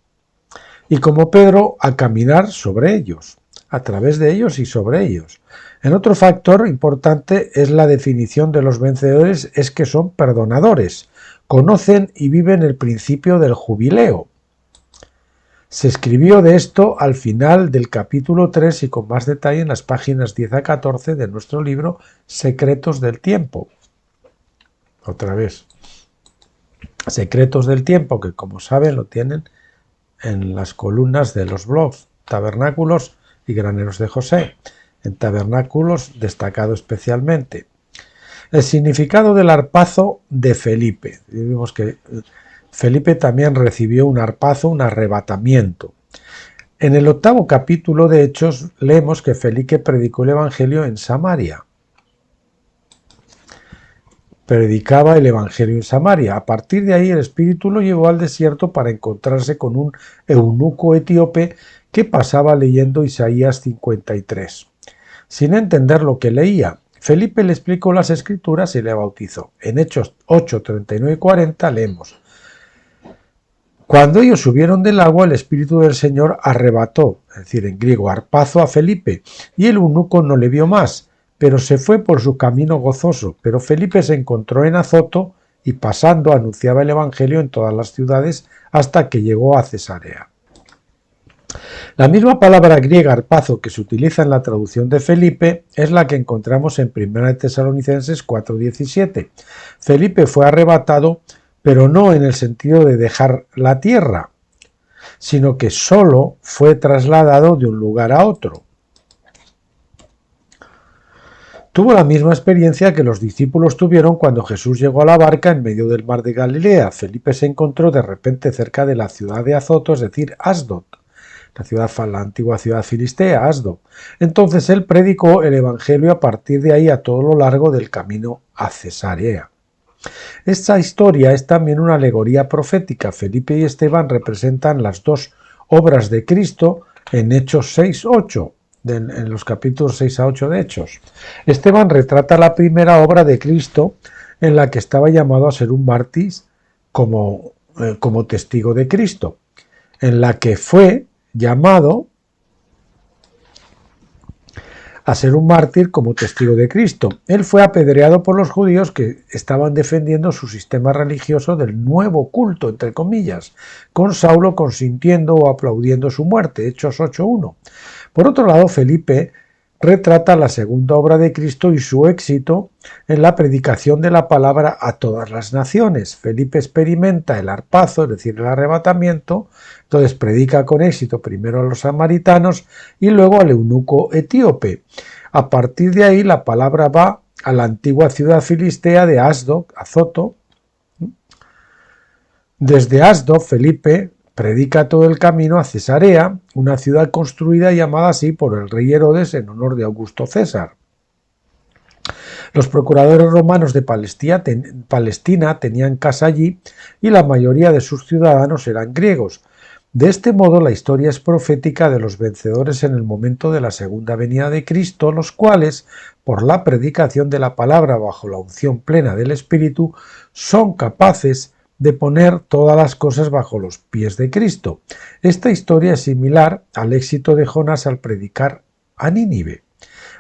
Y como Pedro, a caminar sobre ellos, a través de ellos y sobre ellos. El otro factor importante es la definición de los vencedores, es que son perdonadores, conocen y viven el principio del jubileo. Se escribió de esto al final del capítulo 3 y con más detalle en las páginas 10 a 14 de nuestro libro Secretos del Tiempo. otra vez. Secretos del Tiempo, que como saben lo tienen en las columnas de los blogs Tabernáculos y Graneros de José. En Tabernáculos destacado especialmente. El significado del arpazo de Felipe. Vimos que Felipe también recibió un arpazo, un arrebatamiento. En el 8º capítulo de Hechos leemos que Felipe predicó el Evangelio en Samaria. Predicaba el Evangelio en Samaria. A partir de ahí el Espíritu lo llevó al desierto para encontrarse con un eunuco etíope que pasaba leyendo Isaías 53. Sin entender lo que leía, Felipe le explicó las Escrituras y le bautizó. En Hechos 8, 39 y 40 leemos: Cuando ellos subieron del agua, el Espíritu del Señor arrebató, es decir, en griego, arpazo a Felipe, y el eunuco no le vio más, pero se fue por su camino gozoso. Pero Felipe se encontró en Azoto y pasando anunciaba el Evangelio en todas las ciudades hasta que llegó a Cesarea. La misma palabra griega arpazo que se utiliza en la traducción de Felipe es la que encontramos en 1 Tesalonicenses 4:17. Felipe fue arrebatado, pero no en el sentido de dejar la tierra, sino que solo fue trasladado de un lugar a otro. Tuvo la misma experiencia que los discípulos tuvieron cuando Jesús llegó a la barca en medio del mar de Galilea. Felipe se encontró de repente cerca de la ciudad de Azoto, es decir, Asdod, la antigua ciudad filistea, Asdod. Entonces él predicó el Evangelio a partir de ahí a todo lo largo del camino a Cesarea. Esta historia es también una alegoría profética. Felipe y Esteban representan las dos obras de Cristo en Hechos 6:8, en los capítulos 6 a 8 de Hechos. Esteban retrata la primera obra de Cristo en la que estaba llamado a ser un mártir como testigo de Cristo, en la que fue llamado a ser un mártir como testigo de Cristo. Él fue apedreado por los judíos que estaban defendiendo su sistema religioso del nuevo culto, entre comillas, con Saulo consintiendo o aplaudiendo su muerte, Hechos 8:1. Por otro lado, Felipe retrata la segunda obra de Cristo y su éxito en la predicación de la palabra a todas las naciones. Felipe experimenta el arpazo, es decir, el arrebatamiento, entonces predica con éxito primero a los samaritanos y luego al eunuco etíope. A partir de ahí la palabra va a la antigua ciudad filistea de Asdod, Azoto. Desde Asdod, Felipe predica todo el camino a Cesarea, una ciudad construida y llamada así por el rey Herodes en honor de Augusto César. Los procuradores romanos de Palestina tenían casa allí y la mayoría de sus ciudadanos eran griegos. De este modo, la historia es profética de los vencedores en el momento de la segunda venida de Cristo, los cuales, por la predicación de la palabra bajo la unción plena del Espíritu, son capaces de poner todas las cosas bajo los pies de Cristo. Esta historia es similar al éxito de Jonás al predicar a Nínive.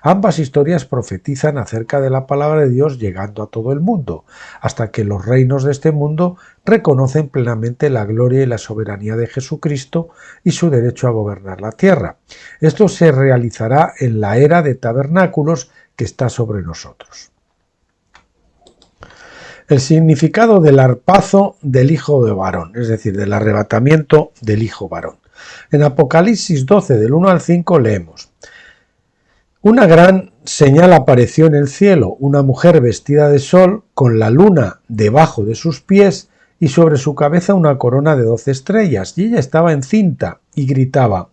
Ambas historias profetizan acerca de la palabra de Dios llegando a todo el mundo, hasta que los reinos de este mundo reconocen plenamente la gloria y la soberanía de Jesucristo y su derecho a gobernar la tierra. Esto se realizará en la era de tabernáculos que está sobre nosotros. El significado del arpazo del hijo de varón, es decir, del arrebatamiento del hijo varón. En Apocalipsis 12, del 1 al 5, leemos: Una gran señal apareció en el cielo, una mujer vestida de sol, con la luna debajo de sus pies y sobre su cabeza una corona de 12 estrellas, y ella estaba encinta y gritaba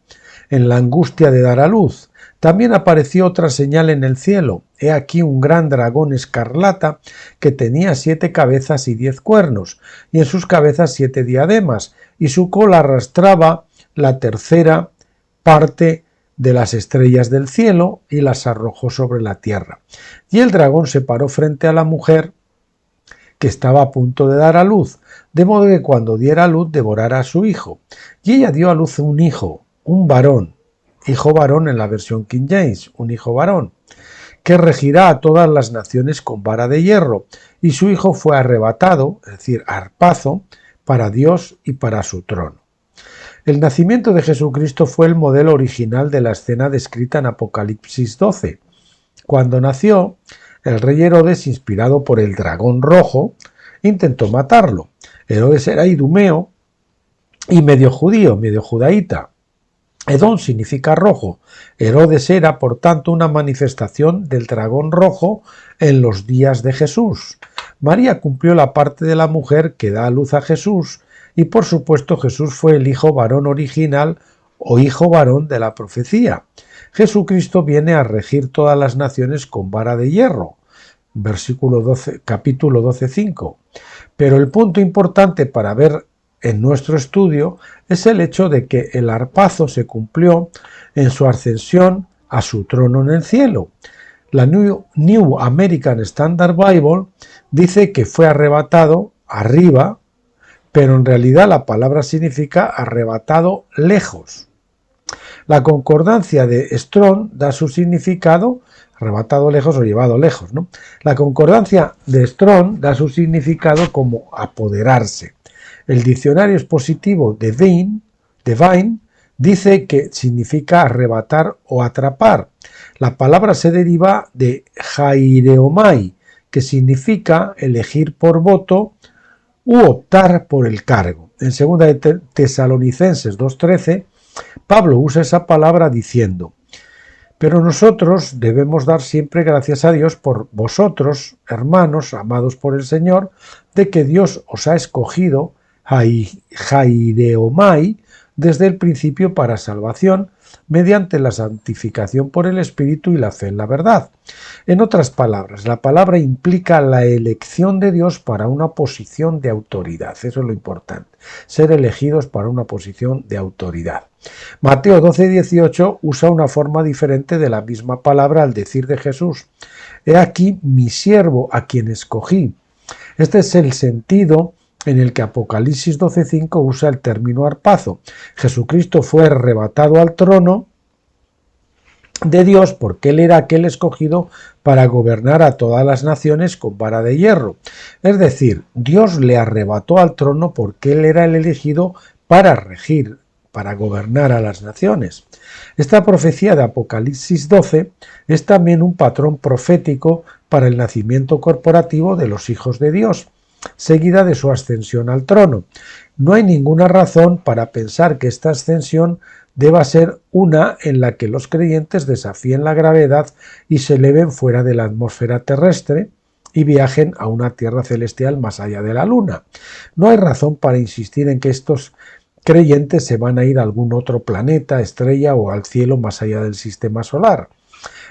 en la angustia de dar a luz. También apareció otra señal en el cielo. He aquí un gran dragón escarlata que tenía 7 cabezas y 10 cuernos, y en sus cabezas 7 diademas, y su cola arrastraba la tercera parte de las estrellas del cielo y las arrojó sobre la tierra. Y el dragón se paró frente a la mujer que estaba a punto de dar a luz, de modo que cuando diera a luz devorara a su hijo. Y ella dio a luz un hijo, un varón, hijo varón en la versión King James, un hijo varón, que regirá a todas las naciones con vara de hierro, y su hijo fue arrebatado, es decir, arpazo, para Dios y para su trono. El nacimiento de Jesucristo fue el modelo original de la escena descrita en Apocalipsis 12. Cuando nació, El rey Herodes, inspirado por el dragón rojo, intentó matarlo. Herodes era idumeo y medio judío, medio judaíta. Edom significa rojo. Herodes era, por tanto, una manifestación del dragón rojo en los días de Jesús. María cumplió la parte de la mujer que da a luz a Jesús y, por supuesto, Jesús fue el hijo varón original o hijo varón de la profecía. Jesucristo viene a regir todas las naciones con vara de hierro. Capítulo 12:5. Pero el punto importante para ver en nuestro estudio es el hecho de que el arpazo se cumplió en su ascensión a su trono en el cielo. La New American Standard Bible dice que fue arrebatado arriba, pero en realidad la palabra significa arrebatado lejos. La concordancia de Strong da su significado, arrebatado lejos o llevado lejos, ¿no? La concordancia de Strong da su significado como apoderarse. El diccionario expositivo de Vine dice que significa arrebatar o atrapar. La palabra se deriva de jaireomai, que significa elegir por voto u optar por el cargo. En 2 de Tesalonicenses 2:13, Pablo usa esa palabra diciendo: pero nosotros debemos dar siempre gracias a Dios por vosotros, hermanos, amados por el Señor, de que Dios os ha escogido, jaireomai, desde el principio para salvación, mediante la santificación por el Espíritu y la fe en la verdad. En otras palabras, la palabra implica la elección de Dios para una posición de autoridad. Eso es lo importante, ser elegidos para una posición de autoridad. Mateo 12:18 usa una forma diferente de la misma palabra al decir de Jesús: he aquí mi siervo a quien escogí. Este es el sentido en el que Apocalipsis 12:5 usa el término arpazo. Jesucristo fue arrebatado al trono de Dios porque él era aquel escogido para gobernar a todas las naciones con vara de hierro. Es decir, Dios le arrebató al trono porque él era el elegido para regir, para gobernar a las naciones. Esta profecía de Apocalipsis 12 es también un patrón profético para el nacimiento corporativo de los hijos de Dios, seguida de su ascensión al trono. No hay ninguna razón para pensar que esta ascensión deba ser una en la que los creyentes desafíen la gravedad y se eleven fuera de la atmósfera terrestre y viajen a una tierra celestial más allá de la luna. No hay razón para insistir en que estos creyentes se van a ir a algún otro planeta, estrella o al cielo más allá del sistema solar.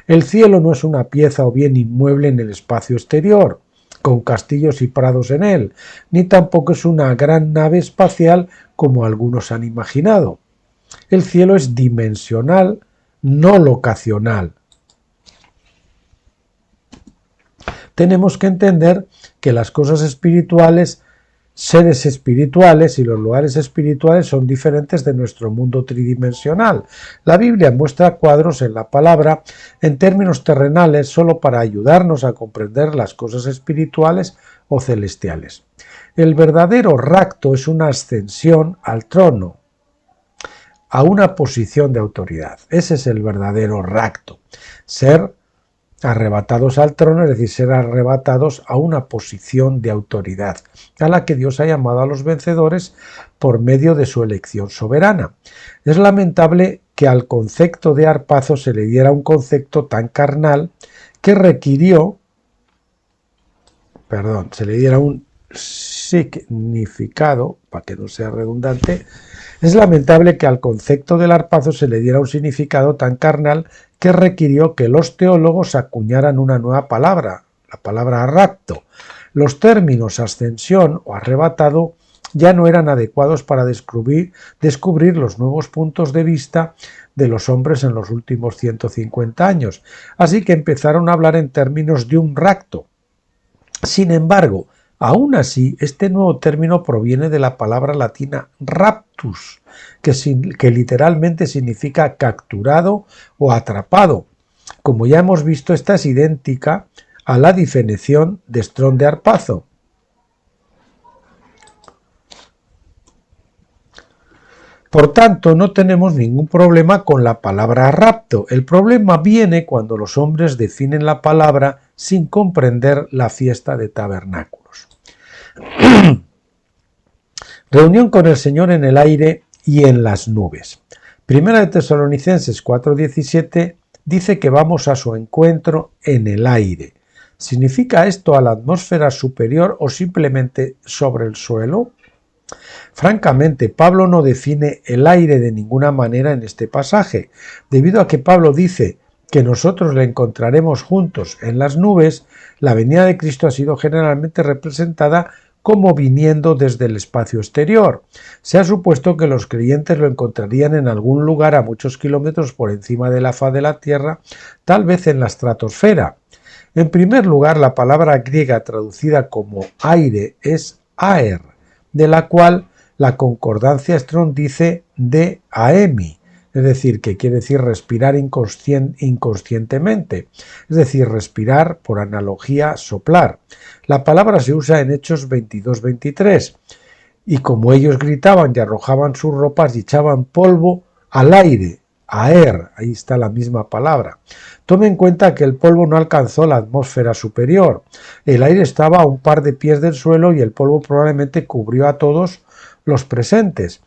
El cielo no es una pieza o bien inmueble en el espacio exterior, con castillos y prados en él, ni tampoco es una gran nave espacial como algunos han imaginado. El cielo es dimensional, no locacional. Tenemos que entender que las cosas espirituales, seres espirituales y los lugares espirituales son diferentes de nuestro mundo tridimensional. La Biblia muestra cuadros en la palabra en términos terrenales solo para ayudarnos a comprender las cosas espirituales o celestiales. El verdadero rapto es una ascensión al trono, a una posición de autoridad. Ese es el verdadero rapto. Ser arrebatados al trono, es decir, ser arrebatados a una posición de autoridad, a la que Dios ha llamado a los vencedores por medio de su elección soberana. Es lamentable que al concepto de arpazo se le diera un concepto tan carnal que requirió, se le diera un significado, para que no sea redundante. Es lamentable que al concepto del arpazo se le diera un significado tan carnal que requirió que los teólogos acuñaran una nueva palabra, la palabra rapto. Los términos ascensión o arrebatado ya no eran adecuados para descubrir los nuevos puntos de vista de los hombres en los últimos 150 años, así que empezaron a hablar en términos de un rapto. Sin embargo, aún así, este nuevo término proviene de la palabra latina raptus, que literalmente significa capturado o atrapado. Como ya hemos visto, esta es idéntica a la definición de Strong de arpazo. Por tanto, no tenemos ningún problema con la palabra rapto. El problema viene cuando los hombres definen la palabra sin comprender la fiesta de tabernáculos. Reunión con el Señor en el aire y en las nubes. Primera de Tesalonicenses 4:17 dice que vamos a su encuentro en el aire. ¿Significa esto a la atmósfera superior o simplemente sobre el suelo? Francamente, Pablo no define el aire de ninguna manera en este pasaje. Debido a que Pablo dice que nosotros le encontraremos juntos en las nubes, la venida de Cristo ha sido generalmente representada como viniendo desde el espacio exterior. Se ha supuesto que los creyentes lo encontrarían en algún lugar a muchos kilómetros por encima de la faz de la Tierra, tal vez en la estratosfera. En primer lugar, la palabra griega traducida como aire es aer, de la cual la concordancia Strong dice de aemi, es decir, que quiere decir respirar inconscientemente, es decir, respirar, por analogía, soplar. La palabra se usa en Hechos 22-23, y como ellos gritaban y arrojaban sus ropas y echaban polvo al aire, aer, ahí está la misma palabra. Tome en cuenta que el polvo no alcanzó la atmósfera superior. El aire estaba a un par de pies del suelo y el polvo probablemente cubrió a todos los presentes.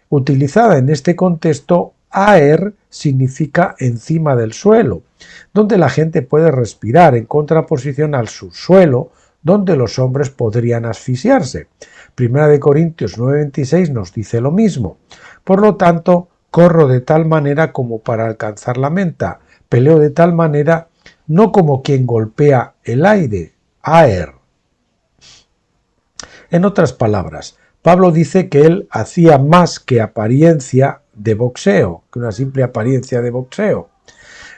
Utilizada en este contexto, aer significa encima del suelo, donde la gente puede respirar, en contraposición al subsuelo, donde los hombres podrían asfixiarse. Primera de Corintios 9:26 nos dice lo mismo. Por lo tanto, corro de tal manera como para alcanzar la meta, peleo de tal manera no como quien golpea el aire, aer. En otras palabras, Pablo dice que él hacía más que apariencia de boxeo, que una simple apariencia de boxeo,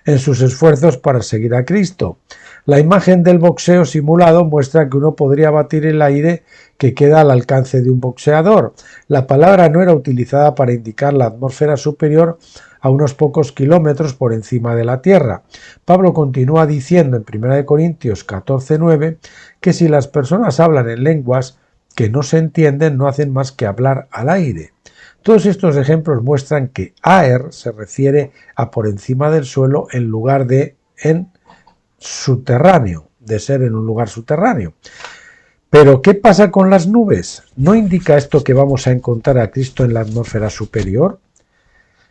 en sus esfuerzos para seguir a Cristo. La imagen del boxeo simulado muestra que uno podría batir el aire que queda al alcance de un boxeador. La palabra no era utilizada para indicar la atmósfera superior a unos pocos kilómetros por encima de la tierra. Pablo continúa diciendo en 1 Corintios 14:9 que si las personas hablan en lenguas que no se entienden, no hacen más que hablar al aire. Todos estos ejemplos muestran que aer se refiere a por encima del suelo en lugar de en subterráneo, de ser en un lugar subterráneo. Pero, ¿qué pasa con las nubes? ¿No indica esto que vamos a encontrar a Cristo en la atmósfera superior?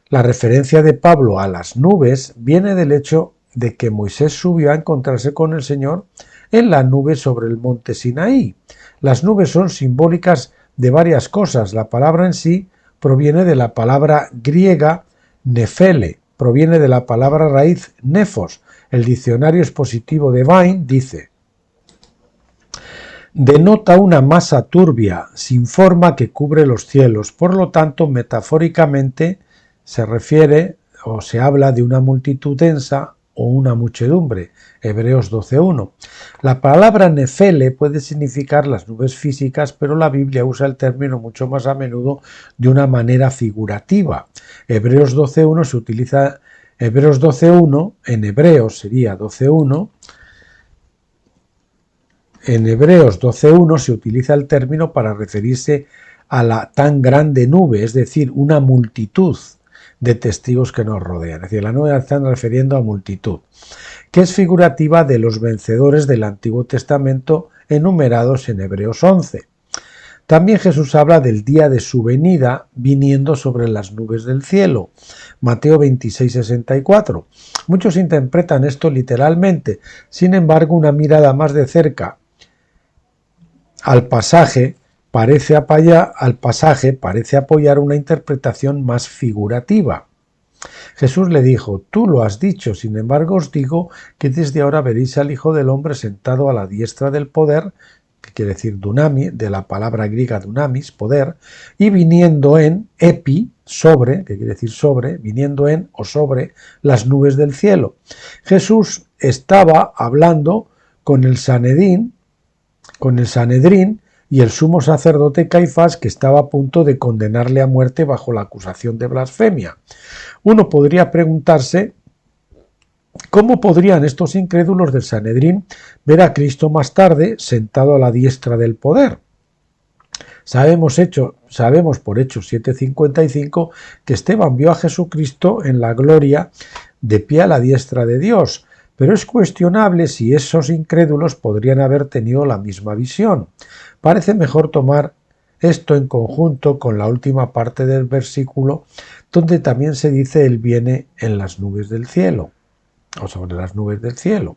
La referencia de Pablo a las nubes viene del hecho de que Moisés subió a encontrarse con el Señor en la nube sobre el monte Sinaí. Las nubes son simbólicas de varias cosas. La palabra en sí proviene de la palabra griega nefele, proviene de la palabra raíz nefos. El diccionario expositivo de Vine dice: denota una masa turbia, sin forma que cubre los cielos. Por lo tanto, metafóricamente se refiere o se habla de una multitud densa o una muchedumbre. Hebreos 12:1. La palabra nefele puede significar las nubes físicas, pero la Biblia usa el término mucho más a menudo de una manera figurativa. Hebreos 12:1 se utiliza, Hebreos 12:1, en Hebreos sería 12:1, en Hebreos 12:1 se utiliza el término para referirse a la tan grande nube, es decir, una multitud de testigos que nos rodean. Es decir, la nube están refiriendo a multitud, que es figurativa de los vencedores del Antiguo Testamento enumerados en Hebreos 11. También Jesús habla del día de su venida viniendo sobre las nubes del cielo. Mateo 26:64. Muchos interpretan esto literalmente. Sin embargo, una mirada más de cerca al pasaje parece apoyar una interpretación más figurativa. Jesús le dijo: tú lo has dicho, sin embargo os digo que desde ahora veréis al Hijo del Hombre sentado a la diestra del poder, que quiere decir dunami, de la palabra griega dunamis, poder, y viniendo en epi, sobre, que quiere decir sobre, viniendo en o sobre las nubes del cielo. Jesús estaba hablando con el Sanedrín y el sumo sacerdote Caifás, que estaba a punto de condenarle a muerte bajo la acusación de blasfemia. Uno podría preguntarse cómo podrían estos incrédulos del Sanedrín ver a Cristo más tarde sentado a la diestra del poder. sabemos por Hechos 7:55 que Esteban vio a Jesucristo en la gloria de pie a la diestra de Dios, pero es cuestionable si esos incrédulos podrían haber tenido la misma visión. Parece mejor tomar esto en conjunto con la última parte del versículo, donde también se dice Él viene en las nubes del cielo, o sobre las nubes del cielo.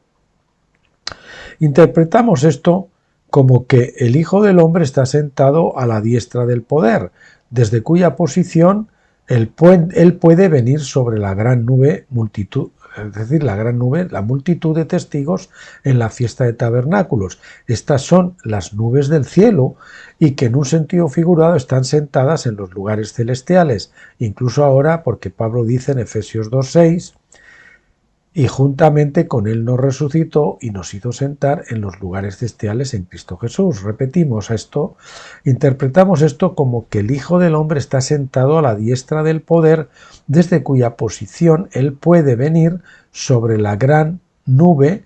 Interpretamos esto como que el Hijo del Hombre está sentado a la diestra del poder, desde cuya posición él puede venir sobre la gran nube multitud, es decir, la gran nube, la multitud de testigos en la fiesta de tabernáculos. Estas son las nubes del cielo y que en un sentido figurado están sentadas en los lugares celestiales, incluso ahora porque Pablo dice en Efesios 2:6, y juntamente con él nos resucitó y nos hizo sentar en los lugares celestiales en Cristo Jesús. Repetimos esto, interpretamos esto como que el Hijo del Hombre está sentado a la diestra del poder, desde cuya posición él puede venir sobre la gran nube,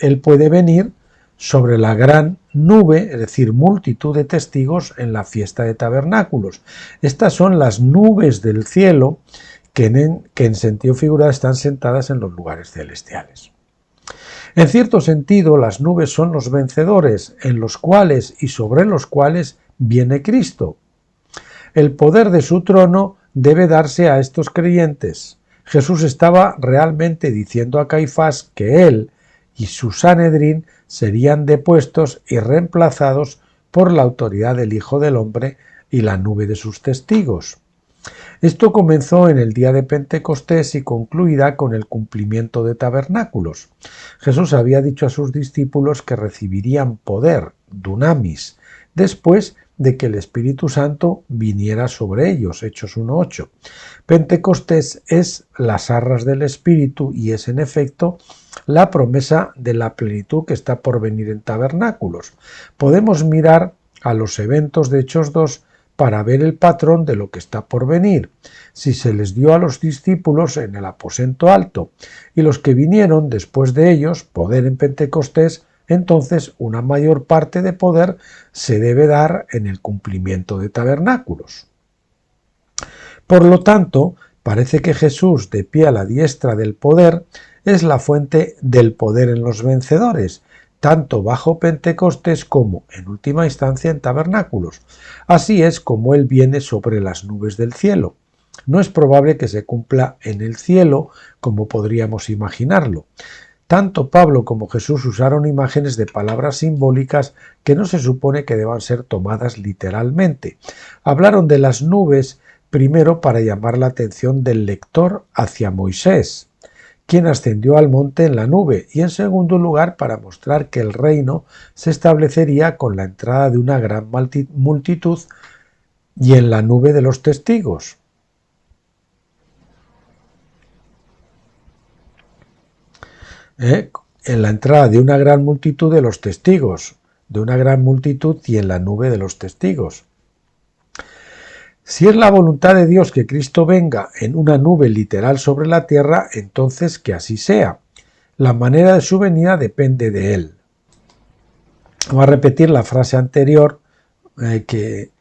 él puede venir sobre la gran nube, es decir, multitud de testigos en la fiesta de tabernáculos. Estas son las nubes del cielo que en sentido figurado están sentadas en los lugares celestiales. En cierto sentido, las nubes son los vencedores, en los cuales y sobre los cuales viene Cristo. El poder de su trono debe darse a estos creyentes. Jesús estaba realmente diciendo a Caifás que él y su Sanedrín serían depuestos y reemplazados por la autoridad del Hijo del Hombre y la nube de sus testigos. Esto comenzó en el día de Pentecostés y concluirá con el cumplimiento de tabernáculos. Jesús había dicho a sus discípulos que recibirían poder, dunamis, después de que el Espíritu Santo viniera sobre ellos, Hechos 1:8. Pentecostés es las arras del Espíritu y es en efecto la promesa de la plenitud que está por venir en tabernáculos. Podemos mirar a los eventos de Hechos 2 para ver el patrón de lo que está por venir. Si se les dio a los discípulos en el aposento alto y los que vinieron después de ellos poder en Pentecostés, entonces una mayor parte de poder se debe dar en el cumplimiento de tabernáculos. Por lo tanto, parece que Jesús, de pie a la diestra del poder, es la fuente del poder en los vencedores, tanto bajo Pentecostés como, en última instancia, en tabernáculos. Así es como Él viene sobre las nubes del cielo. No es probable que se cumpla en el cielo como podríamos imaginarlo. Tanto Pablo como Jesús usaron imágenes de palabras simbólicas que no se supone que deban ser tomadas literalmente. Hablaron de las nubes primero para llamar la atención del lector hacia Moisés, quien ascendió al monte en la nube, y en segundo lugar para mostrar que el reino se establecería con la entrada de una gran multitud y en la nube de los testigos. En la entrada de una gran multitud de los testigos, de una gran multitud y en la nube de los testigos. Si es la voluntad de Dios que Cristo venga en una nube literal sobre la tierra, entonces que así sea. La manera de su venida depende de Él. Vamos a repetir la frase anterior que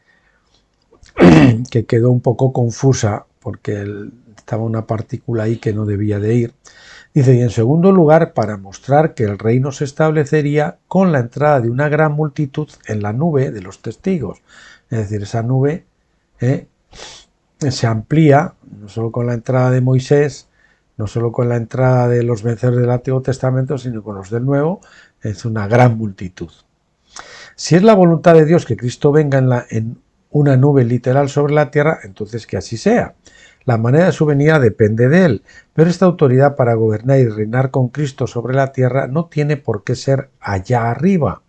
quedó un poco confusa porque estaba una partícula ahí que no debía de ir. Dice, y en segundo lugar, para mostrar que el reino se establecería con la entrada de una gran multitud en la nube de los testigos. Es decir, esa nube se amplía, no solo con la entrada de Moisés, no solo con la entrada de los vencedores del Antiguo Testamento, sino con los del Nuevo, es una gran multitud. Si es la voluntad de Dios que Cristo venga en una nube literal sobre la tierra, entonces que así sea. La manera de su venida depende de Él, pero esta autoridad para gobernar y reinar con Cristo sobre la tierra no tiene por qué ser allá arriba.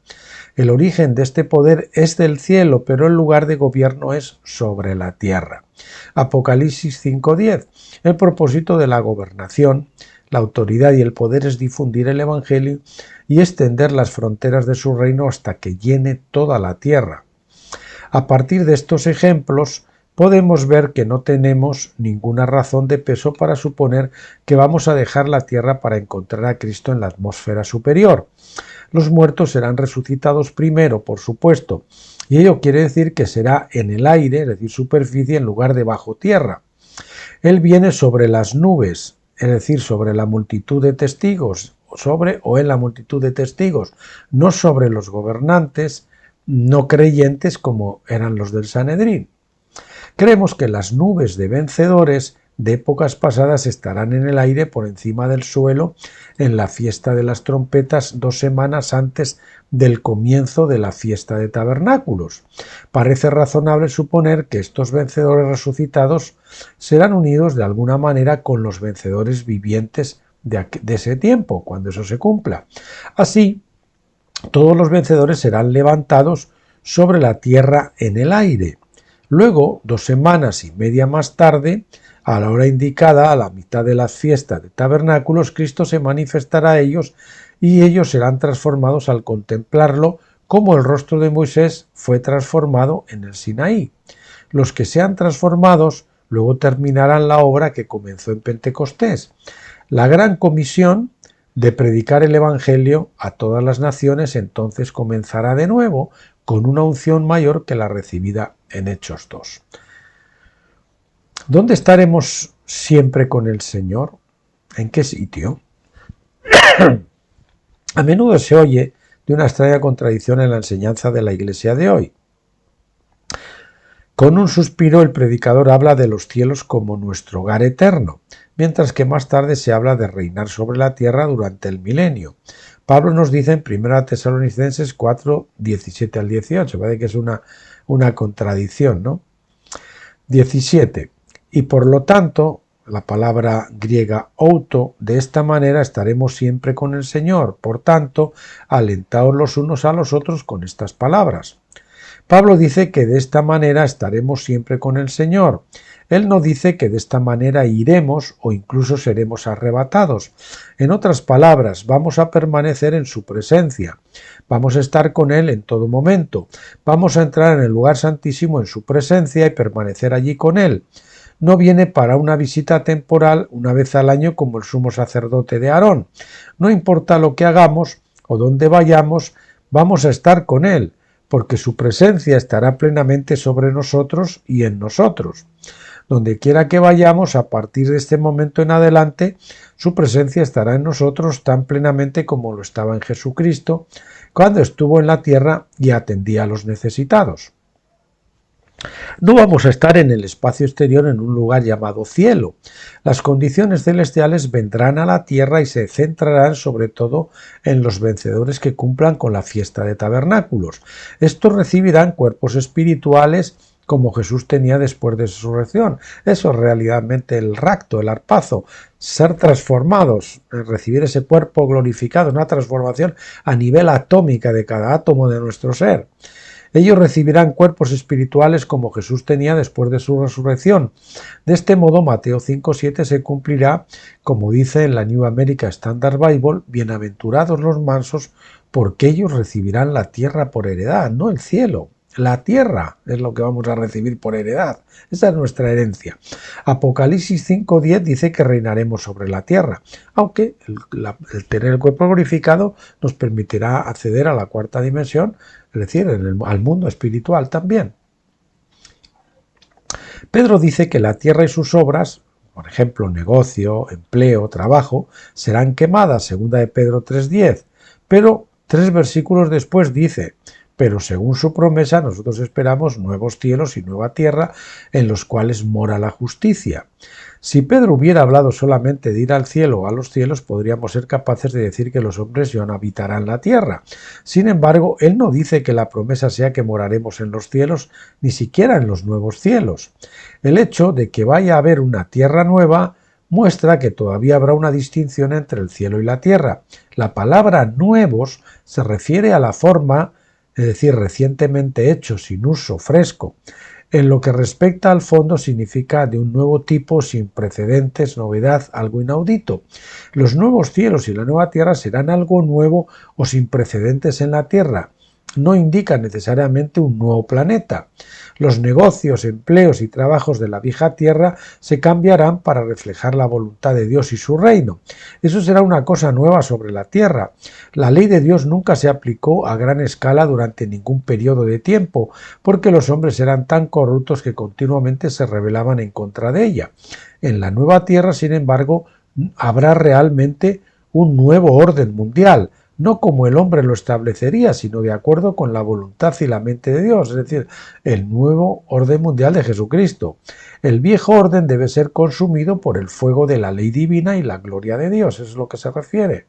El origen de este poder es del cielo, pero el lugar de gobierno es sobre la tierra. Apocalipsis 5:10. El propósito de la gobernación, la autoridad y el poder es difundir el Evangelio y extender las fronteras de su reino hasta que llene toda la tierra. A partir de estos ejemplos, podemos ver que no tenemos ninguna razón de peso para suponer que vamos a dejar la tierra para encontrar a Cristo en la atmósfera superior. Los muertos serán resucitados primero, por supuesto, Y ello quiere decir que será en el aire, es decir, superficie, en lugar de bajo tierra. Él viene sobre las nubes, es decir, sobre la multitud de testigos, sobre o en la multitud de testigos, no sobre los gobernantes no creyentes como eran los del Sanedrín. Creemos que las nubes de vencedores de épocas pasadas estarán en el aire por encima del suelo en la fiesta de las trompetas 2 semanas antes del comienzo de la fiesta de tabernáculos. Parece razonable suponer que estos vencedores resucitados serán unidos de alguna manera con los vencedores vivientes de ese tiempo, cuando eso se cumpla. Así, todos los vencedores serán levantados sobre la tierra en el aire. Luego, 2 semanas y media más tarde, a la hora indicada, a la mitad de las fiestas de tabernáculos, Cristo se manifestará a ellos y ellos serán transformados al contemplarlo, como el rostro de Moisés fue transformado en el Sinaí. Los que sean transformados luego terminarán la obra que comenzó en Pentecostés. La gran comisión de predicar el Evangelio a todas las naciones entonces comenzará de nuevo con una unción mayor que la recibida en Hechos 2. ¿Dónde estaremos siempre con el Señor? ¿En qué sitio? A menudo se oye de una extraña contradicción en la enseñanza de la Iglesia de hoy. Con un suspiro el predicador habla de los cielos como nuestro hogar eterno, mientras que más tarde se habla de reinar sobre la tierra durante el milenio. Pablo nos dice en 1 Tesalonicenses 4, 17 al 18, parece que es una contradicción, ¿no? 17. Y por lo tanto, la palabra griega outo, de esta manera estaremos siempre con el Señor. Por tanto, alentaos los unos a los otros con estas palabras. Pablo dice que de esta manera estaremos siempre con el Señor. Él no dice que de esta manera iremos o incluso seremos arrebatados. En otras palabras, vamos a permanecer en su presencia. Vamos a estar con Él en todo momento. Vamos a entrar en el lugar santísimo en su presencia y permanecer allí con Él. No viene para una visita temporal una vez al año como el sumo sacerdote de Aarón. No importa lo que hagamos o dónde vayamos, vamos a estar con Él, porque su presencia estará plenamente sobre nosotros y en nosotros. Donde quiera que vayamos, a partir de este momento en adelante, su presencia estará en nosotros tan plenamente como lo estaba en Jesucristo, cuando estuvo en la tierra y atendía a los necesitados. No vamos a estar en el espacio exterior en un lugar llamado cielo. Las condiciones celestiales vendrán a la tierra y se centrarán sobre todo en los vencedores que cumplan con la fiesta de tabernáculos. Estos recibirán cuerpos espirituales como Jesús tenía después de su resurrección. Eso es realmente el rapto, el arpazo, ser transformados, recibir ese cuerpo glorificado, una transformación a nivel atómica de cada átomo de nuestro ser. Ellos recibirán cuerpos espirituales como Jesús tenía después de su resurrección. De este modo, Mateo 5:7 se cumplirá, como dice en la New American Standard Bible, bienaventurados los mansos, porque ellos recibirán la tierra por heredad, no el cielo. La tierra es lo que vamos a recibir por heredad. Esa es nuestra herencia. Apocalipsis 5:10 dice que reinaremos sobre la tierra, aunque el tener el cuerpo glorificado nos permitirá acceder a la cuarta dimensión, es decir, al mundo espiritual también. Pedro dice que la tierra y sus obras, por ejemplo, negocio, empleo, trabajo, serán quemadas, segunda de Pedro 3:10, pero 3 versículos después dice: pero según su promesa nosotros esperamos nuevos cielos y nueva tierra en los cuales mora la justicia. Si Pedro hubiera hablado solamente de ir al cielo o a los cielos, podríamos ser capaces de decir que los hombres ya no habitarán la tierra. Sin embargo, él no dice que la promesa sea que moraremos en los cielos, ni siquiera en los nuevos cielos. El hecho de que vaya a haber una tierra nueva muestra que todavía habrá una distinción entre el cielo y la tierra. La palabra nuevos se refiere a la forma, es decir, recientemente hecho, sin uso, fresco. En lo que respecta al fondo, significa de un nuevo tipo, sin precedentes, novedad, algo inaudito. Los nuevos cielos y la nueva tierra serán algo nuevo o sin precedentes en la tierra. no indica necesariamente un nuevo planeta. Los negocios, empleos y trabajos de la vieja tierra se cambiarán para reflejar la voluntad de Dios y su reino. Eso será una cosa nueva sobre la tierra. La ley de Dios nunca se aplicó a gran escala durante ningún periodo de tiempo, porque los hombres eran tan corruptos que continuamente se rebelaban en contra de ella. En la nueva tierra, sin embargo, habrá realmente un nuevo orden mundial, no como el hombre lo establecería, sino de acuerdo con la voluntad y la mente de Dios, es decir, el nuevo orden mundial de Jesucristo. El viejo orden debe ser consumido por el fuego de la ley divina y la gloria de Dios, eso es lo que se refiere,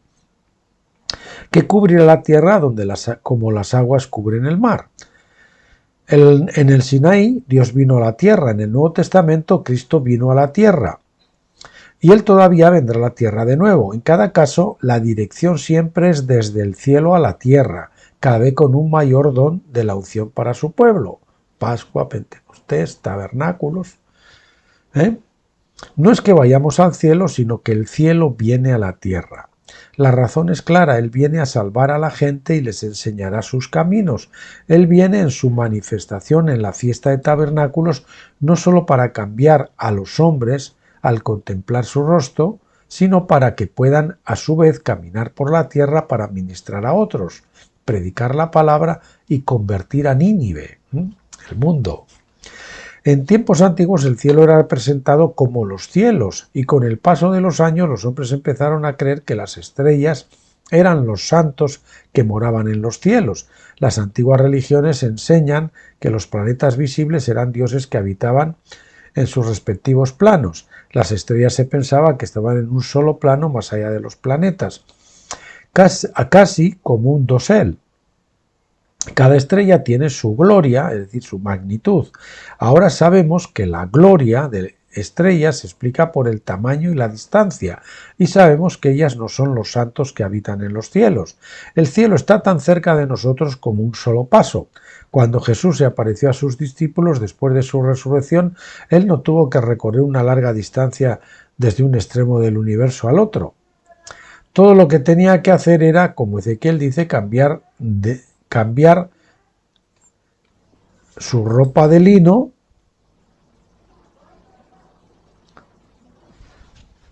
que cubrirá la tierra como las aguas cubren el mar. En el Sinaí, Dios vino a la tierra, en el Nuevo Testamento, Cristo vino a la tierra. Y Él todavía vendrá a la tierra de nuevo. En cada caso, la dirección siempre es desde el cielo a la tierra, cada vez con un mayor don de la unción para su pueblo. Pascua, Pentecostés, tabernáculos. No es que vayamos al cielo, sino que el cielo viene a la tierra. La razón es clara, Él viene a salvar a la gente y les enseñará sus caminos. Él viene en su manifestación en la fiesta de tabernáculos, no solo para cambiar a los hombres, al contemplar su rostro, sino para que puedan a su vez caminar por la tierra para ministrar a otros, predicar la palabra y convertir a Nínive, el mundo. En tiempos antiguos el cielo era representado como los cielos, y con el paso de los años los hombres empezaron a creer que las estrellas eran los santos que moraban en los cielos. Las antiguas religiones enseñan que los planetas visibles eran dioses que habitaban en sus respectivos planos. Las estrellas se pensaba que estaban en un solo plano más allá de los planetas, casi como un dosel. Cada estrella tiene su gloria, es decir, su magnitud. Ahora sabemos que la gloria de estrellas se explica por el tamaño y la distancia, y sabemos que ellas no son los santos que habitan en los cielos. El cielo está tan cerca de nosotros como un solo paso. Cuando Jesús se apareció a sus discípulos después de su resurrección, Él no tuvo que recorrer una larga distancia desde un extremo del universo al otro. Todo lo que tenía que hacer era, como Ezequiel dice, cambiar su ropa de lino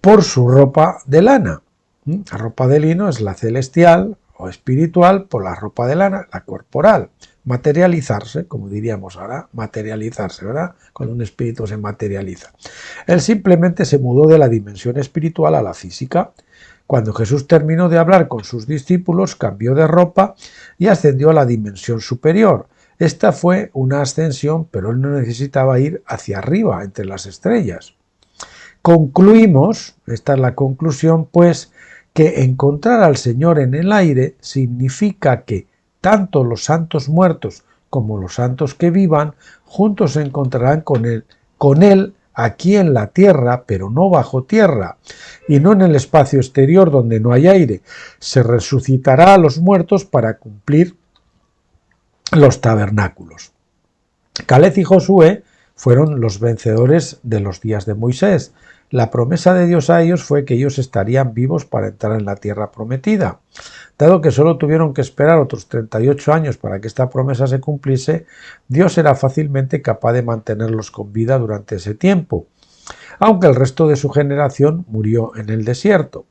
por su ropa de lana. La ropa de lino es la celestial o espiritual, por la ropa de lana, la corporal. Materializarse, como diríamos ahora, materializarse, ¿verdad? Cuando un espíritu se materializa. Él simplemente se mudó de la dimensión espiritual a la física. Cuando Jesús terminó de hablar con sus discípulos, cambió de ropa y ascendió a la dimensión superior. Esta fue una ascensión, pero él no necesitaba ir hacia arriba, entre las estrellas. Concluimos, esta es la conclusión, pues, que encontrar al Señor en el aire significa que tanto los santos muertos como los santos que vivan, juntos se encontrarán con él aquí en la tierra, pero no bajo tierra, y no en el espacio exterior donde no hay aire. Se resucitará a los muertos para cumplir los tabernáculos. Caleb y Josué fueron los vencedores de los días de Moisés. La promesa de Dios a ellos fue que ellos estarían vivos para entrar en la tierra prometida. Dado que solo tuvieron que esperar otros 38 años para que esta promesa se cumpliese, Dios era fácilmente capaz de mantenerlos con vida durante ese tiempo, aunque el resto de su generación murió en el desierto.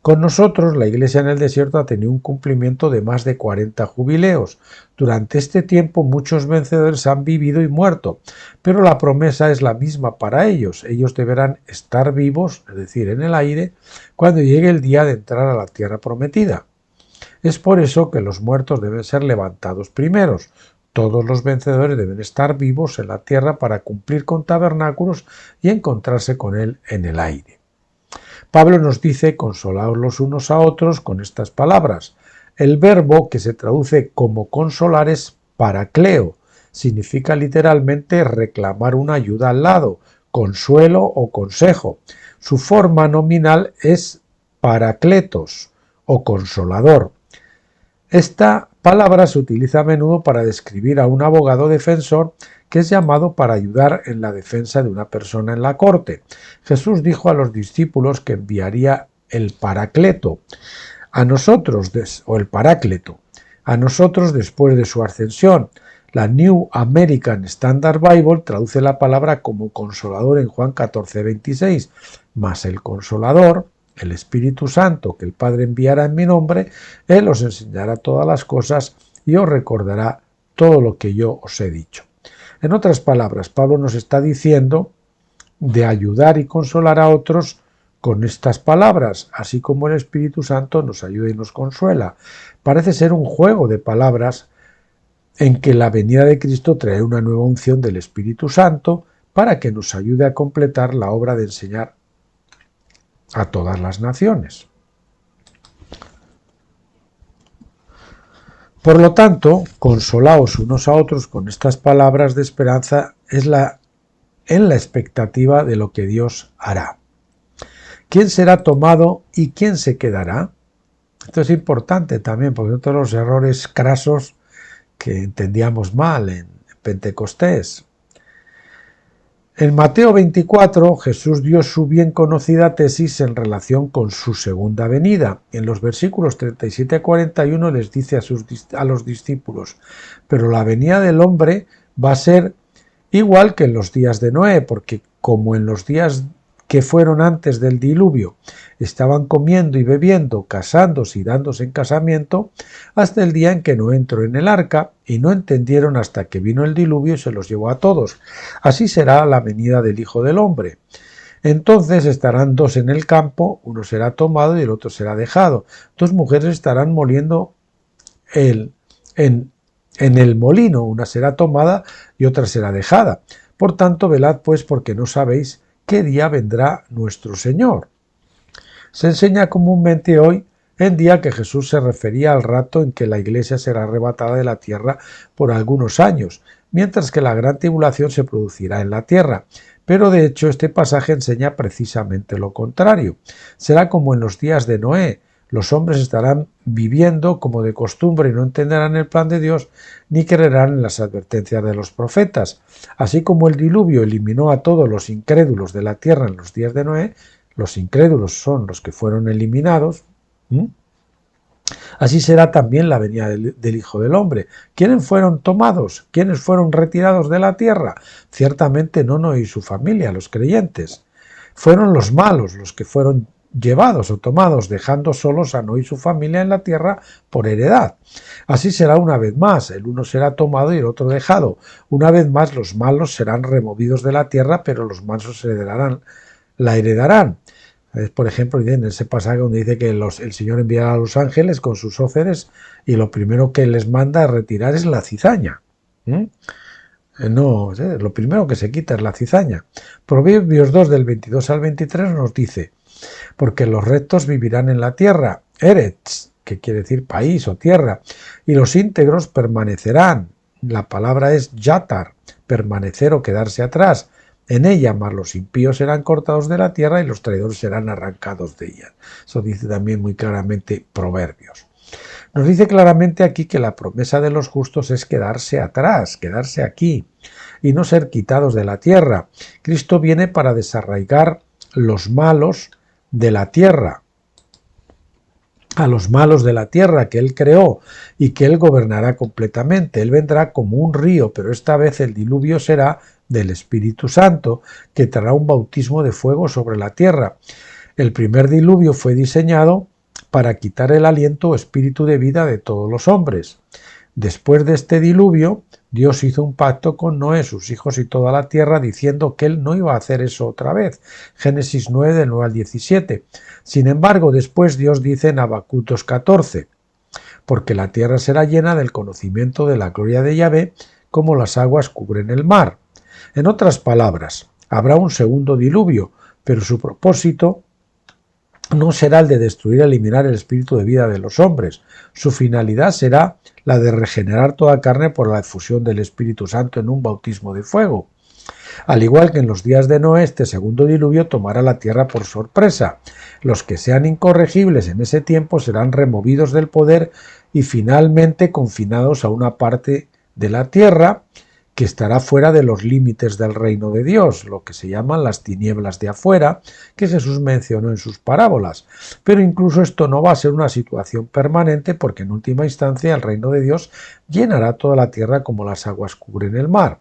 Con nosotros, la Iglesia en el desierto ha tenido un cumplimiento de más de 40 jubileos. Durante este tiempo muchos vencedores han vivido y muerto, pero la promesa es la misma para ellos. Ellos deberán estar vivos, es decir, en el aire, cuando llegue el día de entrar a la tierra prometida. Es por eso que los muertos deben ser levantados primeros. Todos los vencedores deben estar vivos en la tierra para cumplir con tabernáculos y encontrarse con él en el aire. Pablo nos dice: consolaos los unos a otros con estas palabras. El verbo que se traduce como consolar es paracleo. Significa literalmente reclamar una ayuda al lado, consuelo o consejo. Su forma nominal es paracletos o consolador. Esta palabra se utiliza a menudo para describir a un abogado defensor que es llamado para ayudar en la defensa de una persona en la corte. Jesús dijo a los discípulos que enviaría el paracleto a nosotros, o el parácleto. a nosotros después de su ascensión. La New American Standard Bible traduce la palabra como consolador en Juan 14:26, mas el consolador, el Espíritu Santo que el Padre enviará en mi nombre, Él os enseñará todas las cosas y os recordará todo lo que yo os he dicho. En otras palabras, Pablo nos está diciendo de ayudar y consolar a otros con estas palabras, así como el Espíritu Santo nos ayuda y nos consuela. Parece ser un juego de palabras en que la venida de Cristo trae una nueva unción del Espíritu Santo para que nos ayude a completar la obra de enseñar a todas las naciones. Por lo tanto, consolaos unos a otros con estas palabras de esperanza en la expectativa de lo que Dios hará. ¿Quién será tomado y quién se quedará? Esto es importante también, porque son todos los errores crasos que entendíamos mal en Pentecostés. En Mateo 24, Jesús dio su bien conocida tesis en relación con su segunda venida. En los versículos 37 a 41 les dice a los discípulos: pero la venida del hombre va a ser igual que en los días de Noé, porque como en los días que fueron antes del diluvio estaban comiendo y bebiendo, casándose y dándose en casamiento, hasta el día en que Noé entró en el arca, y no entendieron hasta que vino el diluvio y se los llevó a todos. Así será la venida del Hijo del Hombre. Entonces estarán dos en el campo, uno será tomado y el otro será dejado. Dos mujeres estarán moliendo en el molino, una será tomada y otra será dejada. Por tanto, velad pues, porque no sabéis qué día vendrá nuestro Señor. Se enseña comúnmente hoy en día que Jesús se refería al rato en que la Iglesia será arrebatada de la tierra por algunos años, mientras que la gran tribulación se producirá en la tierra. Pero de hecho este pasaje enseña precisamente lo contrario. Será como en los días de Noé. Los hombres estarán viviendo como de costumbre y no entenderán el plan de Dios ni creerán en las advertencias de los profetas. Así como el diluvio eliminó a todos los incrédulos de la tierra en los días de Noé, los incrédulos son los que fueron eliminados. Así será también la venida del Hijo del Hombre. ¿Quiénes fueron tomados? ¿Quiénes fueron retirados de la tierra? Ciertamente no Noé y su familia, los creyentes. Fueron los malos los que fueron llevados o tomados, dejando solos a Noé y su familia en la tierra por heredad. Así será una vez más, el uno será tomado y el otro dejado. Una vez más los malos serán removidos de la tierra, pero los mansos la heredarán. Por ejemplo, en ese pasaje donde dice que el Señor enviará a los ángeles con sus hóceres y lo primero que les manda a retirar es la cizaña. No, lo primero que se quita es la cizaña. Proverbios 2 del 22 al 23 nos dice: porque los rectos vivirán en la tierra, Eretz, que quiere decir país o tierra, y los íntegros permanecerán. La palabra es yatar, permanecer o quedarse atrás. En ella, mas los impíos serán cortados de la tierra y los traidores serán arrancados de ella. Eso dice también muy claramente Proverbios. Nos dice claramente aquí que la promesa de los justos es quedarse atrás, quedarse aquí, y no ser quitados de la tierra. Cristo viene para desarraigar los malos de la tierra, a los malos de la tierra que Él creó y que Él gobernará completamente. Él vendrá como un río, pero esta vez el diluvio será del Espíritu Santo, que traerá un bautismo de fuego sobre la tierra. El primer diluvio fue diseñado para quitar el aliento o espíritu de vida de todos los hombres. Después de este diluvio, Dios hizo un pacto con Noé, sus hijos y toda la tierra, diciendo que Él no iba a hacer eso otra vez. Génesis 9, del 9 al 17. Sin embargo, después Dios dice en Habacuc 2:14, porque la tierra será llena del conocimiento de la gloria de Yahvé, como las aguas cubren el mar. En otras palabras, habrá un segundo diluvio, pero su propósito no será el de destruir y eliminar el espíritu de vida de los hombres. Su finalidad será la de regenerar toda carne por la efusión del Espíritu Santo en un bautismo de fuego. Al igual que en los días de Noé, este segundo diluvio tomará la tierra por sorpresa. Los que sean incorregibles en ese tiempo serán removidos del poder y finalmente confinados a una parte de la tierra que estará fuera de los límites del reino de Dios, lo que se llaman las tinieblas de afuera, que Jesús mencionó en sus parábolas. Pero incluso esto no va a ser una situación permanente, porque en última instancia el reino de Dios llenará toda la tierra como las aguas cubren el mar.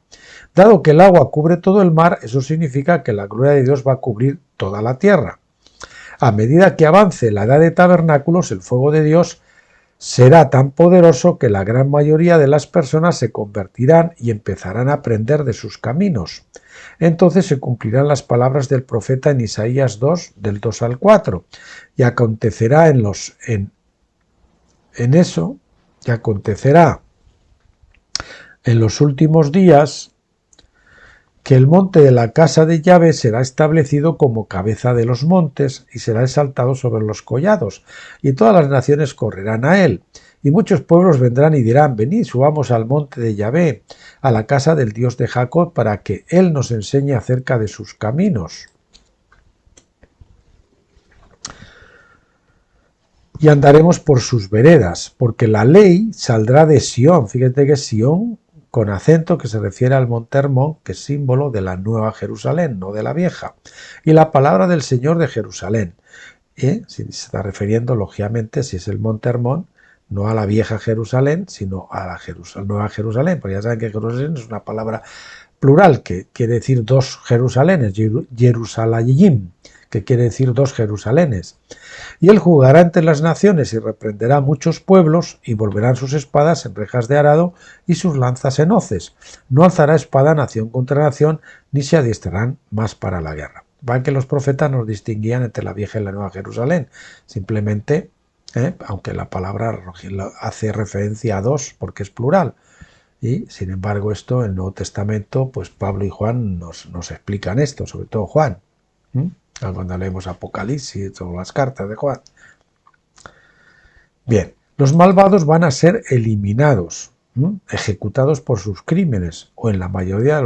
Dado que el agua cubre todo el mar, eso significa que la gloria de Dios va a cubrir toda la tierra. A medida que avance la edad de tabernáculos, el fuego de Dios será tan poderoso que la gran mayoría de las personas se convertirán y empezarán a aprender de sus caminos. Entonces se cumplirán las palabras del profeta en Isaías 2, del 2 al 4. Y acontecerá en los últimos días que el monte de la casa de Yahvé será establecido como cabeza de los montes y será exaltado sobre los collados, y todas las naciones correrán a él. Y muchos pueblos vendrán y dirán: venid, subamos al monte de Yahvé, a la casa del Dios de Jacob, para que él nos enseñe acerca de sus caminos. Y andaremos por sus veredas, porque la ley saldrá de Sión. Fíjate que Sión, con acento, que se refiere al monte Hermón, que es símbolo de la nueva Jerusalén, no de la vieja, y la palabra del Señor de Jerusalén. Si se está refiriendo, lógicamente, si es el monte Hermón, no a la vieja Jerusalén, sino a la nueva Jerusalén, porque ya saben que Jerusalén es una palabra plural, que quiere decir dos Jerusalenes, Jerusalayim, que quiere decir dos Jerusalenes. Y él jugará entre las naciones y reprenderá a muchos pueblos, y volverán sus espadas en rejas de arado y sus lanzas en hoces. No alzará espada nación contra nación, ni se adiestrarán más para la guerra. Va que los profetas nos distinguían entre la vieja y la nueva Jerusalén. Simplemente, aunque la palabra hace referencia a dos, porque es plural. Y, sin embargo, esto en el Nuevo Testamento, pues Pablo y Juan nos explican esto, sobre todo Juan. Cuando leemos Apocalipsis o las cartas de Juan. Bien, los malvados van a ser eliminados, ejecutados por sus crímenes, o en la mayoría de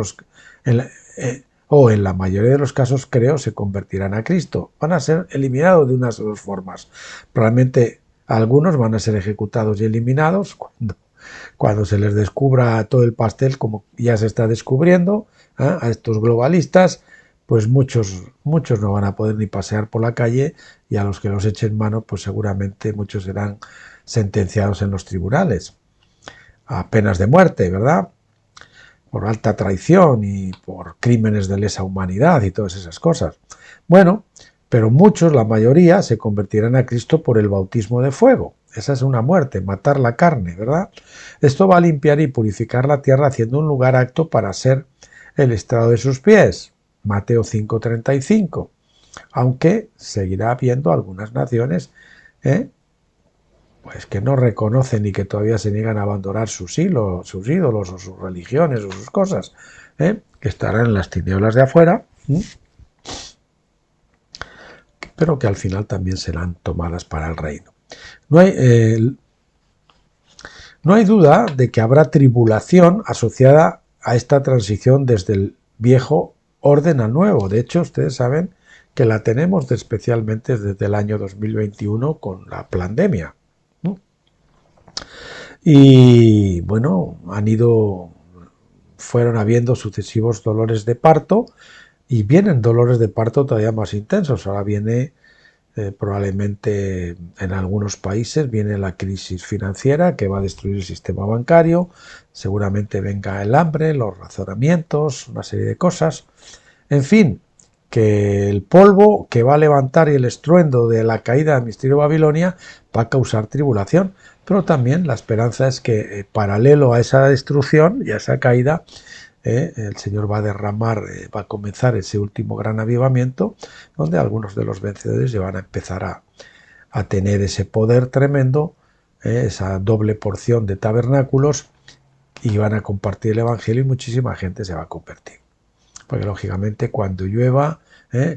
los casos, creo, se convertirán a Cristo. Van a ser eliminados de unas o dos formas. Probablemente algunos van a ser ejecutados y eliminados cuando se les descubra todo el pastel, como ya se está descubriendo a estos globalistas. Pues muchos no van a poder ni pasear por la calle, y a los que los echen mano, pues seguramente muchos serán sentenciados en los tribunales a penas de muerte, ¿verdad? Por alta traición y por crímenes de lesa humanidad y todas esas cosas. Bueno, pero muchos, la mayoría, se convertirán a Cristo por el bautismo de fuego. Esa es una muerte, matar la carne, ¿verdad? Esto va a limpiar y purificar la tierra, haciendo un lugar apto para ser el estrado de sus pies. Mateo 5:35, aunque seguirá habiendo algunas naciones pues que no reconocen y que todavía se niegan a abandonar sus ídolos o sus religiones o sus cosas, que estarán en las tinieblas de afuera, pero que al final también serán tomadas para el reino. No hay duda de que habrá tribulación asociada a esta transición desde el viejo orden al nuevo. De hecho, ustedes saben que la tenemos especialmente desde el año 2021 con la pandemia. Y bueno, fueron habiendo sucesivos dolores de parto, y vienen dolores de parto todavía más intensos. Ahora viene probablemente en algunos países viene la crisis financiera que va a destruir el sistema bancario, seguramente venga el hambre, los razonamientos, una serie de cosas. En fin, que el polvo que va a levantar y el estruendo de la caída del misterio de Babilonia va a causar tribulación, pero también la esperanza es que paralelo a esa destrucción y a esa caída, el Señor va a derramar, va a comenzar ese último gran avivamiento, donde algunos de los vencedores ya van a empezar a tener ese poder tremendo, esa doble porción de tabernáculos, y van a compartir el Evangelio, y muchísima gente se va a convertir. Porque lógicamente cuando llueva,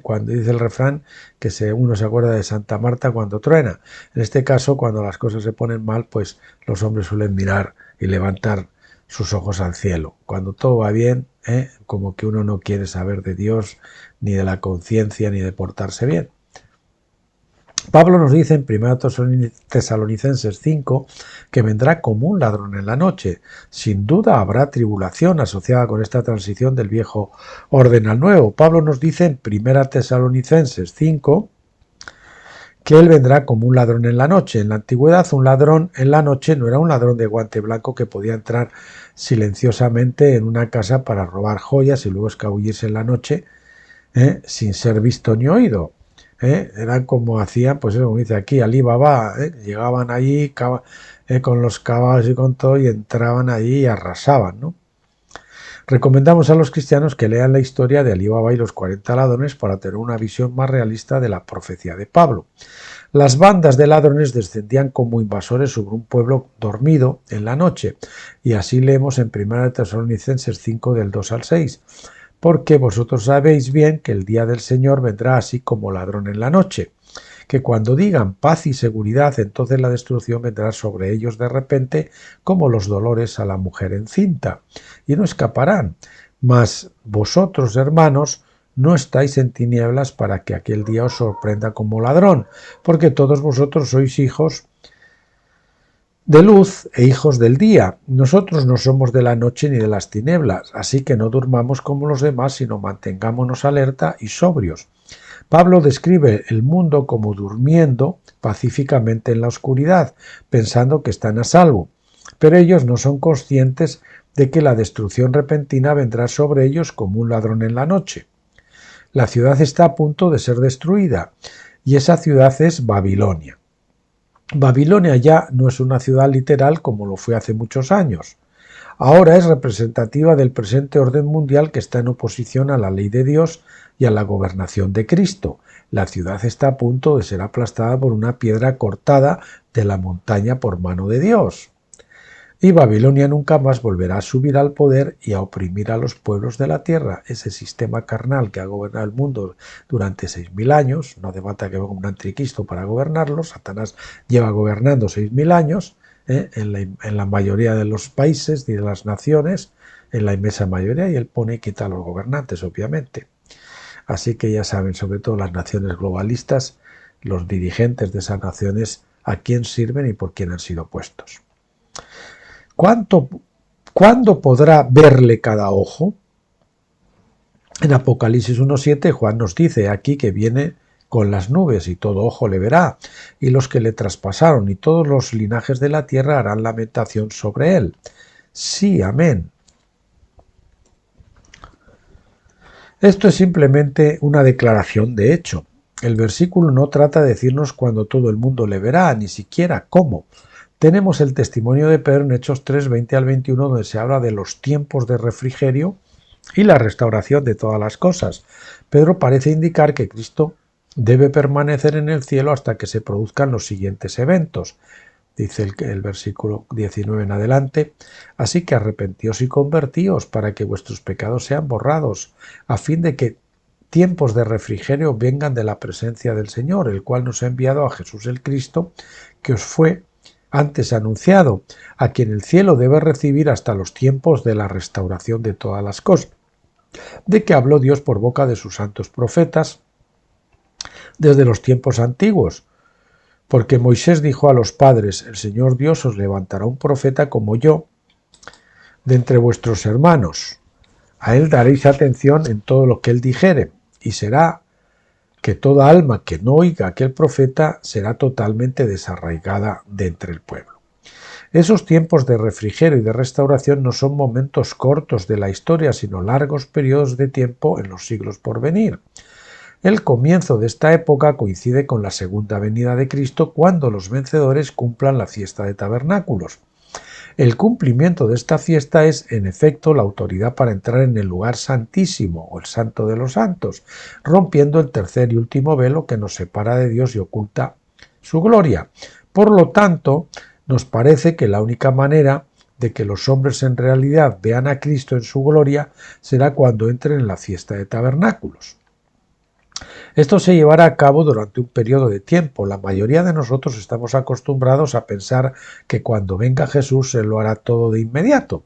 cuando dice el refrán que uno se acuerda de Santa Marta cuando truena. En este caso, cuando las cosas se ponen mal, pues los hombres suelen mirar y levantar sus ojos al cielo. Cuando todo va bien, como que uno no quiere saber de Dios, ni de la conciencia, ni de portarse bien. Pablo nos dice en 1 Tesalonicenses 5 que vendrá como un ladrón en la noche. Sin duda habrá tribulación asociada con esta transición del viejo orden al nuevo. Pablo nos dice en 1 Tesalonicenses 5 que él vendrá como un ladrón en la noche. En la antigüedad, un ladrón en la noche no era un ladrón de guante blanco que podía entrar silenciosamente en una casa para robar joyas y luego escabullirse en la noche sin ser visto ni oído. Eran como hacían, pues eso, como dice aquí, Alí Baba, llegaban allí con los caballos y con todo y entraban allí y arrasaban, ¿no? Recomendamos a los cristianos que lean la historia de Alí Baba y los 40 ladrones para tener una visión más realista de la profecía de Pablo. Las bandas de ladrones descendían como invasores sobre un pueblo dormido en la noche, y así leemos en 1 Tesalonicenses 5 del 2 al 6. Porque vosotros sabéis bien que el día del Señor vendrá así como ladrón en la noche, que cuando digan paz y seguridad, entonces la destrucción vendrá sobre ellos de repente como los dolores a la mujer encinta, y no escaparán. Mas vosotros, hermanos, no estáis en tinieblas para que aquel día os sorprenda como ladrón, porque todos vosotros sois hijos de luz e hijos del día. Nosotros no somos de la noche ni de las tinieblas, así que no durmamos como los demás, sino mantengámonos alerta y sobrios. Pablo describe el mundo como durmiendo pacíficamente en la oscuridad, pensando que están a salvo, pero ellos no son conscientes de que la destrucción repentina vendrá sobre ellos como un ladrón en la noche. La ciudad está a punto de ser destruida, y esa ciudad es Babilonia. Babilonia ya no es una ciudad literal como lo fue hace muchos años. Ahora es representativa del presente orden mundial que está en oposición a la ley de Dios y a la gobernación de Cristo. La ciudad está a punto de ser aplastada por una piedra cortada de la montaña por mano de Dios. Y Babilonia nunca más volverá a subir al poder y a oprimir a los pueblos de la tierra. Ese sistema carnal que ha gobernado el mundo durante 6.000 años, no hace falta que venga un anticristo para gobernarlo, Satanás lleva gobernando 6.000 años en la mayoría de los países y de las naciones, en la inmensa mayoría, y él pone y quita a los gobernantes, obviamente. Así que ya saben, sobre todo las naciones globalistas, los dirigentes de esas naciones, a quién sirven y por quién han sido puestos. ¿Cuándo podrá verle cada ojo? En Apocalipsis 1.7 Juan nos dice aquí que viene con las nubes y todo ojo le verá, y los que le traspasaron y todos los linajes de la tierra harán lamentación sobre él. Sí, amén. Esto es simplemente una declaración de hecho. El versículo no trata de decirnos cuándo todo el mundo le verá, ni siquiera cómo. Tenemos el testimonio de Pedro en Hechos 3, 20 al 21, donde se habla de los tiempos de refrigerio y la restauración de todas las cosas. Pedro parece indicar que Cristo debe permanecer en el cielo hasta que se produzcan los siguientes eventos. Dice el versículo 19 en adelante, así que arrepentíos y convertíos para que vuestros pecados sean borrados, a fin de que tiempos de refrigerio vengan de la presencia del Señor, el cual nos ha enviado a Jesús el Cristo, que os fue antes anunciado, a quien el cielo debe recibir hasta los tiempos de la restauración de todas las cosas, de que habló Dios por boca de sus santos profetas desde los tiempos antiguos. Porque Moisés dijo a los padres, el Señor Dios os levantará un profeta como yo de entre vuestros hermanos. A él daréis atención en todo lo que él dijere, y será que toda alma que no oiga a aquel profeta será totalmente desarraigada de entre el pueblo. Esos tiempos de refrigerio y de restauración no son momentos cortos de la historia, sino largos periodos de tiempo en los siglos por venir. El comienzo de esta época coincide con la segunda venida de Cristo, cuando los vencedores cumplan la fiesta de tabernáculos. El cumplimiento de esta fiesta es, en efecto, la autoridad para entrar en el lugar santísimo, o el santo de los santos, rompiendo el tercer y último velo que nos separa de Dios y oculta su gloria. Por lo tanto, nos parece que la única manera de que los hombres en realidad vean a Cristo en su gloria será cuando entren en la fiesta de tabernáculos. Esto se llevará a cabo durante un periodo de tiempo. La mayoría de nosotros estamos acostumbrados a pensar que cuando venga Jesús se lo hará todo de inmediato.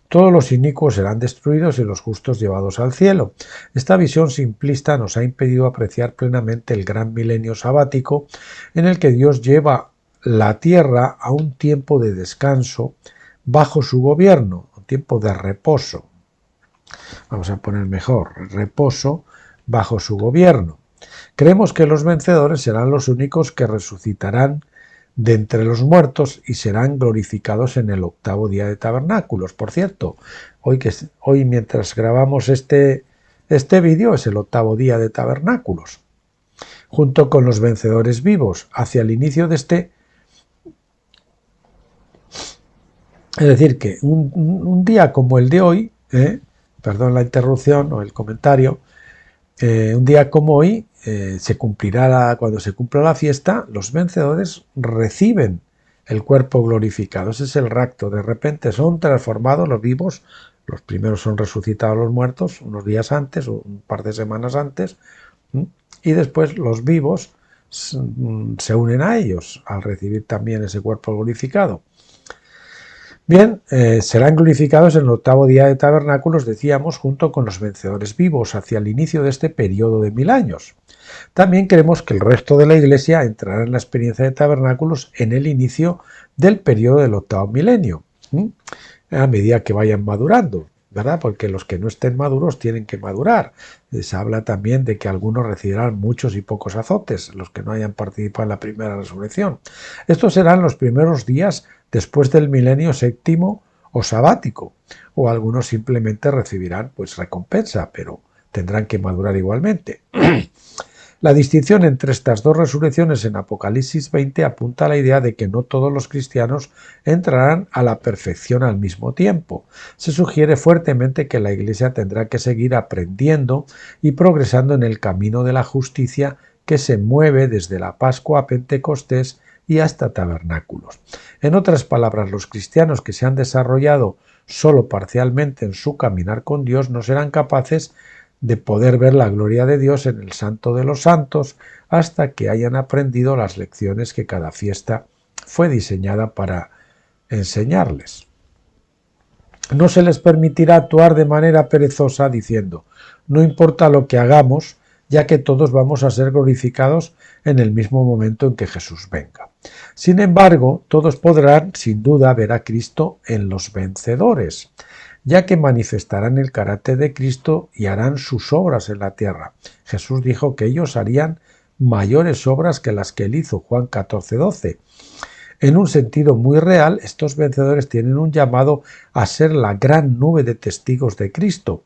Todos los inicuos serán destruidos y los justos llevados al cielo. Esta visión simplista nos ha impedido apreciar plenamente el gran milenio sabático en el que Dios lleva la tierra a un tiempo de descanso bajo su gobierno, un tiempo de reposo. Vamos a poner mejor, reposo bajo su gobierno. Creemos que los vencedores serán los únicos que resucitarán de entre los muertos y serán glorificados en el octavo día de tabernáculos. Por cierto, hoy mientras grabamos este vídeo es el octavo día de tabernáculos. Junto con los vencedores vivos, hacia el inicio de es decir, que un día como el de hoy, perdón la interrupción o el comentario, un día como hoy cuando se cumpla la fiesta, los vencedores reciben el cuerpo glorificado. Ese es el rapto. De repente son transformados los vivos. Los primeros son resucitados los muertos unos días antes o un par de semanas antes, y después los vivos se unen a ellos al recibir también ese cuerpo glorificado. Bien, serán glorificados en el octavo día de tabernáculos, decíamos, junto con los vencedores vivos, hacia el inicio de este periodo de 1000 años. También creemos que el resto de la Iglesia entrará en la experiencia de tabernáculos en el inicio del periodo del octavo milenio, a medida que vayan madurando, ¿verdad? Porque los que no estén maduros tienen que madurar. Se habla también de que algunos recibirán muchos y pocos azotes, los que no hayan participado en la primera resurrección. Estos serán los primeros días después del milenio séptimo o sabático, o algunos simplemente recibirán pues recompensa, pero tendrán que madurar igualmente. La distinción entre estas dos resurrecciones en Apocalipsis 20 apunta a la idea de que no todos los cristianos entrarán a la perfección al mismo tiempo. Se sugiere fuertemente que la Iglesia tendrá que seguir aprendiendo y progresando en el camino de la justicia que se mueve desde la Pascua a Pentecostés y hasta tabernáculos. En otras palabras, los cristianos que se han desarrollado solo parcialmente en su caminar con Dios no serán capaces de poder ver la gloria de Dios en el Santo de los Santos hasta que hayan aprendido las lecciones que cada fiesta fue diseñada para enseñarles. No se les permitirá actuar de manera perezosa diciendo, no importa lo que hagamos, ya que todos vamos a ser glorificados en el mismo momento en que Jesús venga. Sin embargo, todos podrán, sin duda, ver a Cristo en los vencedores, ya que manifestarán el carácter de Cristo y harán sus obras en la tierra. Jesús dijo que ellos harían mayores obras que las que él hizo, Juan 14:12. En un sentido muy real, estos vencedores tienen un llamado a ser la gran nube de testigos de Cristo.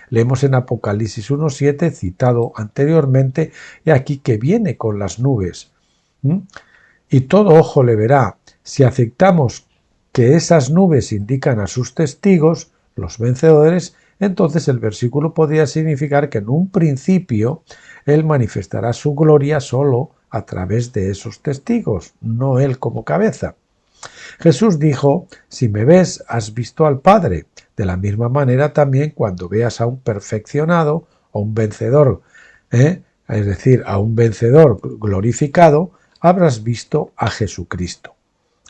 Leemos en Apocalipsis 1:7, citado anteriormente, y aquí que viene con las nubes. Y todo ojo le verá. Si aceptamos que esas nubes indican a sus testigos, los vencedores, entonces el versículo podría significar que en un principio él manifestará su gloria solo a través de esos testigos, no él como cabeza. Jesús dijo, si me ves, has visto al Padre. De la misma manera también cuando veas a un perfeccionado o un vencedor, es decir, a un vencedor glorificado, habrás visto a Jesucristo.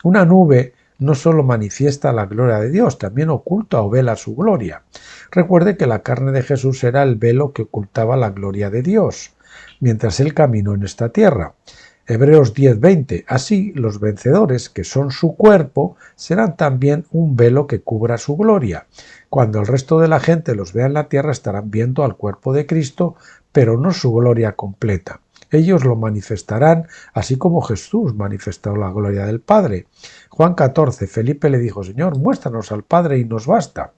Una nube no solo manifiesta la gloria de Dios, también oculta o vela su gloria. Recuerde que la carne de Jesús era el velo que ocultaba la gloria de Dios, mientras él caminó en esta tierra. Hebreos 10:20. Así, los vencedores, que son su cuerpo, serán también un velo que cubra su gloria. Cuando el resto de la gente los vea en la tierra, estarán viendo al cuerpo de Cristo, pero no su gloria completa. Ellos lo manifestarán, así como Jesús manifestó la gloria del Padre. Juan 14, Felipe le dijo, Señor, muéstranos al Padre y nos basta.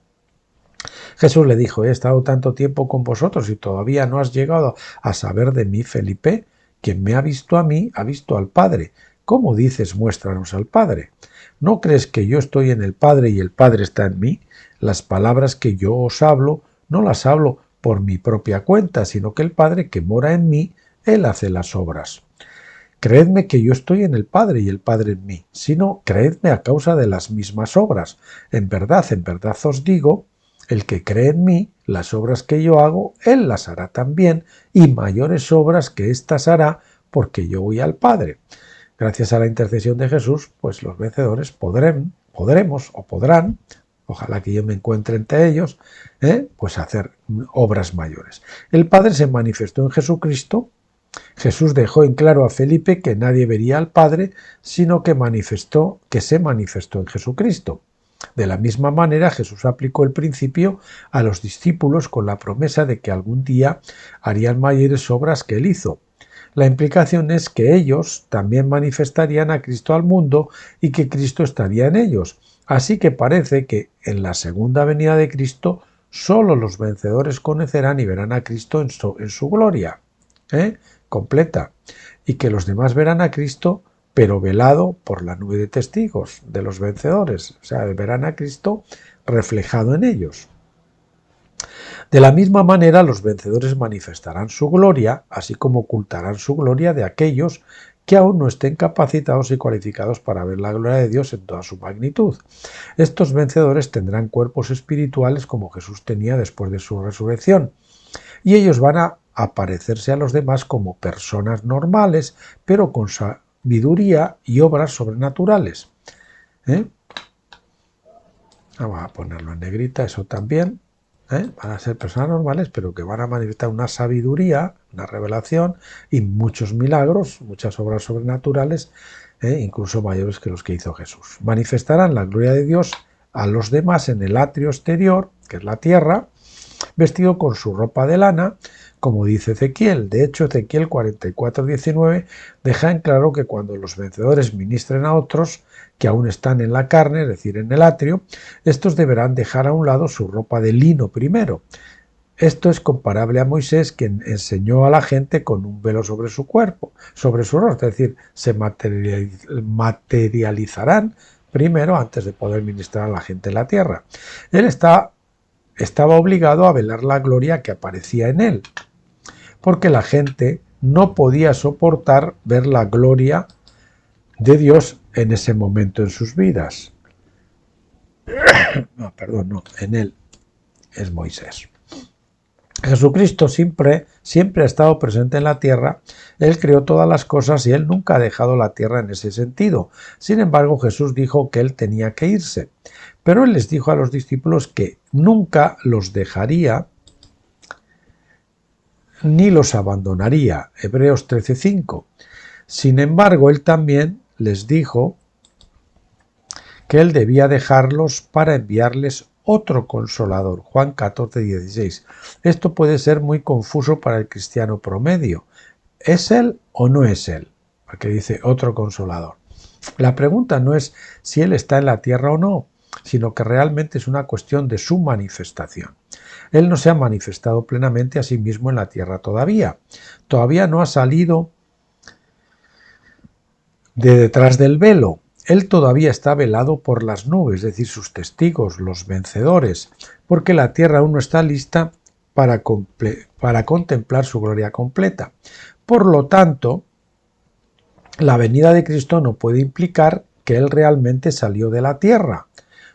Jesús le dijo, he estado tanto tiempo con vosotros y todavía no has llegado a saber de mí, Felipe. Quien me ha visto a mí, ha visto al Padre. ¿Cómo dices, muéstranos al Padre? ¿No crees que yo estoy en el Padre y el Padre está en mí? Las palabras que yo os hablo, no las hablo por mi propia cuenta, sino que el Padre que mora en mí, Él hace las obras. Creedme que yo estoy en el Padre y el Padre en mí, sino creedme a causa de las mismas obras. En verdad os digo, el que cree en mí, las obras que yo hago, él las hará también, y mayores obras que éstas hará, porque yo voy al Padre. Gracias a la intercesión de Jesús, pues los vencedores podremos o podrán, ojalá que yo me encuentre entre ellos, pues hacer obras mayores. El Padre se manifestó en Jesucristo. Jesús dejó en claro a Felipe que nadie vería al Padre, sino que se manifestó en Jesucristo. De la misma manera, Jesús aplicó el principio a los discípulos con la promesa de que algún día harían mayores obras que él hizo. La implicación es que ellos también manifestarían a Cristo al mundo y que Cristo estaría en ellos. Así que parece que en la segunda venida de Cristo solo los vencedores conocerán y verán a Cristo en su gloria completa, y que los demás verán a Cristo pero velado por la nube de testigos de los vencedores, o sea, verán a Cristo reflejado en ellos. De la misma manera, los vencedores manifestarán su gloria, así como ocultarán su gloria de aquellos que aún no estén capacitados y cualificados para ver la gloria de Dios en toda su magnitud. Estos vencedores tendrán cuerpos espirituales como Jesús tenía después de su resurrección, y ellos van a aparecerse a los demás como personas normales, pero con sabiduría y obras sobrenaturales. Vamos a ponerlo en negrita, eso también. Van a ser personas normales, pero que van a manifestar una sabiduría, una revelación y muchos milagros, muchas obras sobrenaturales, incluso mayores que los que hizo Jesús. Manifestarán la gloria de Dios a los demás en el atrio exterior, que es la tierra, vestido con su ropa de lana, como dice Ezequiel. De hecho, Ezequiel 44:19 deja en claro que cuando los vencedores ministren a otros que aún están en la carne, es decir, en el atrio, estos deberán dejar a un lado su ropa de lino primero. Esto es comparable a Moisés, quien enseñó a la gente con un velo sobre su cuerpo, sobre su rostro, es decir, se materializarán primero antes de poder ministrar a la gente en la tierra. Él estaba obligado a velar la gloria que aparecía en él, porque la gente no podía soportar ver la gloria de Dios en ese momento en sus vidas. En él es Moisés. Jesucristo siempre ha estado presente en la tierra. Él creó todas las cosas y él nunca ha dejado la tierra en ese sentido. Sin embargo, Jesús dijo que él tenía que irse, pero él les dijo a los discípulos que nunca los dejaría ni los abandonaría. Hebreos 13:5. Sin embargo, él también les dijo que él debía dejarlos para enviarles otro consolador. Juan 14:16. Esto puede ser muy confuso para el cristiano promedio. ¿Es él o no es él? Porque dice otro consolador. La pregunta no es si él está en la tierra o no, sino que realmente es una cuestión de su manifestación. Él no se ha manifestado plenamente a sí mismo en la tierra todavía. Todavía no ha salido de detrás del velo. Él todavía está velado por las nubes, es decir, sus testigos, los vencedores, porque la tierra aún no está lista para contemplar su gloria completa. Por lo tanto, la venida de Cristo no puede implicar que Él realmente salió de la tierra.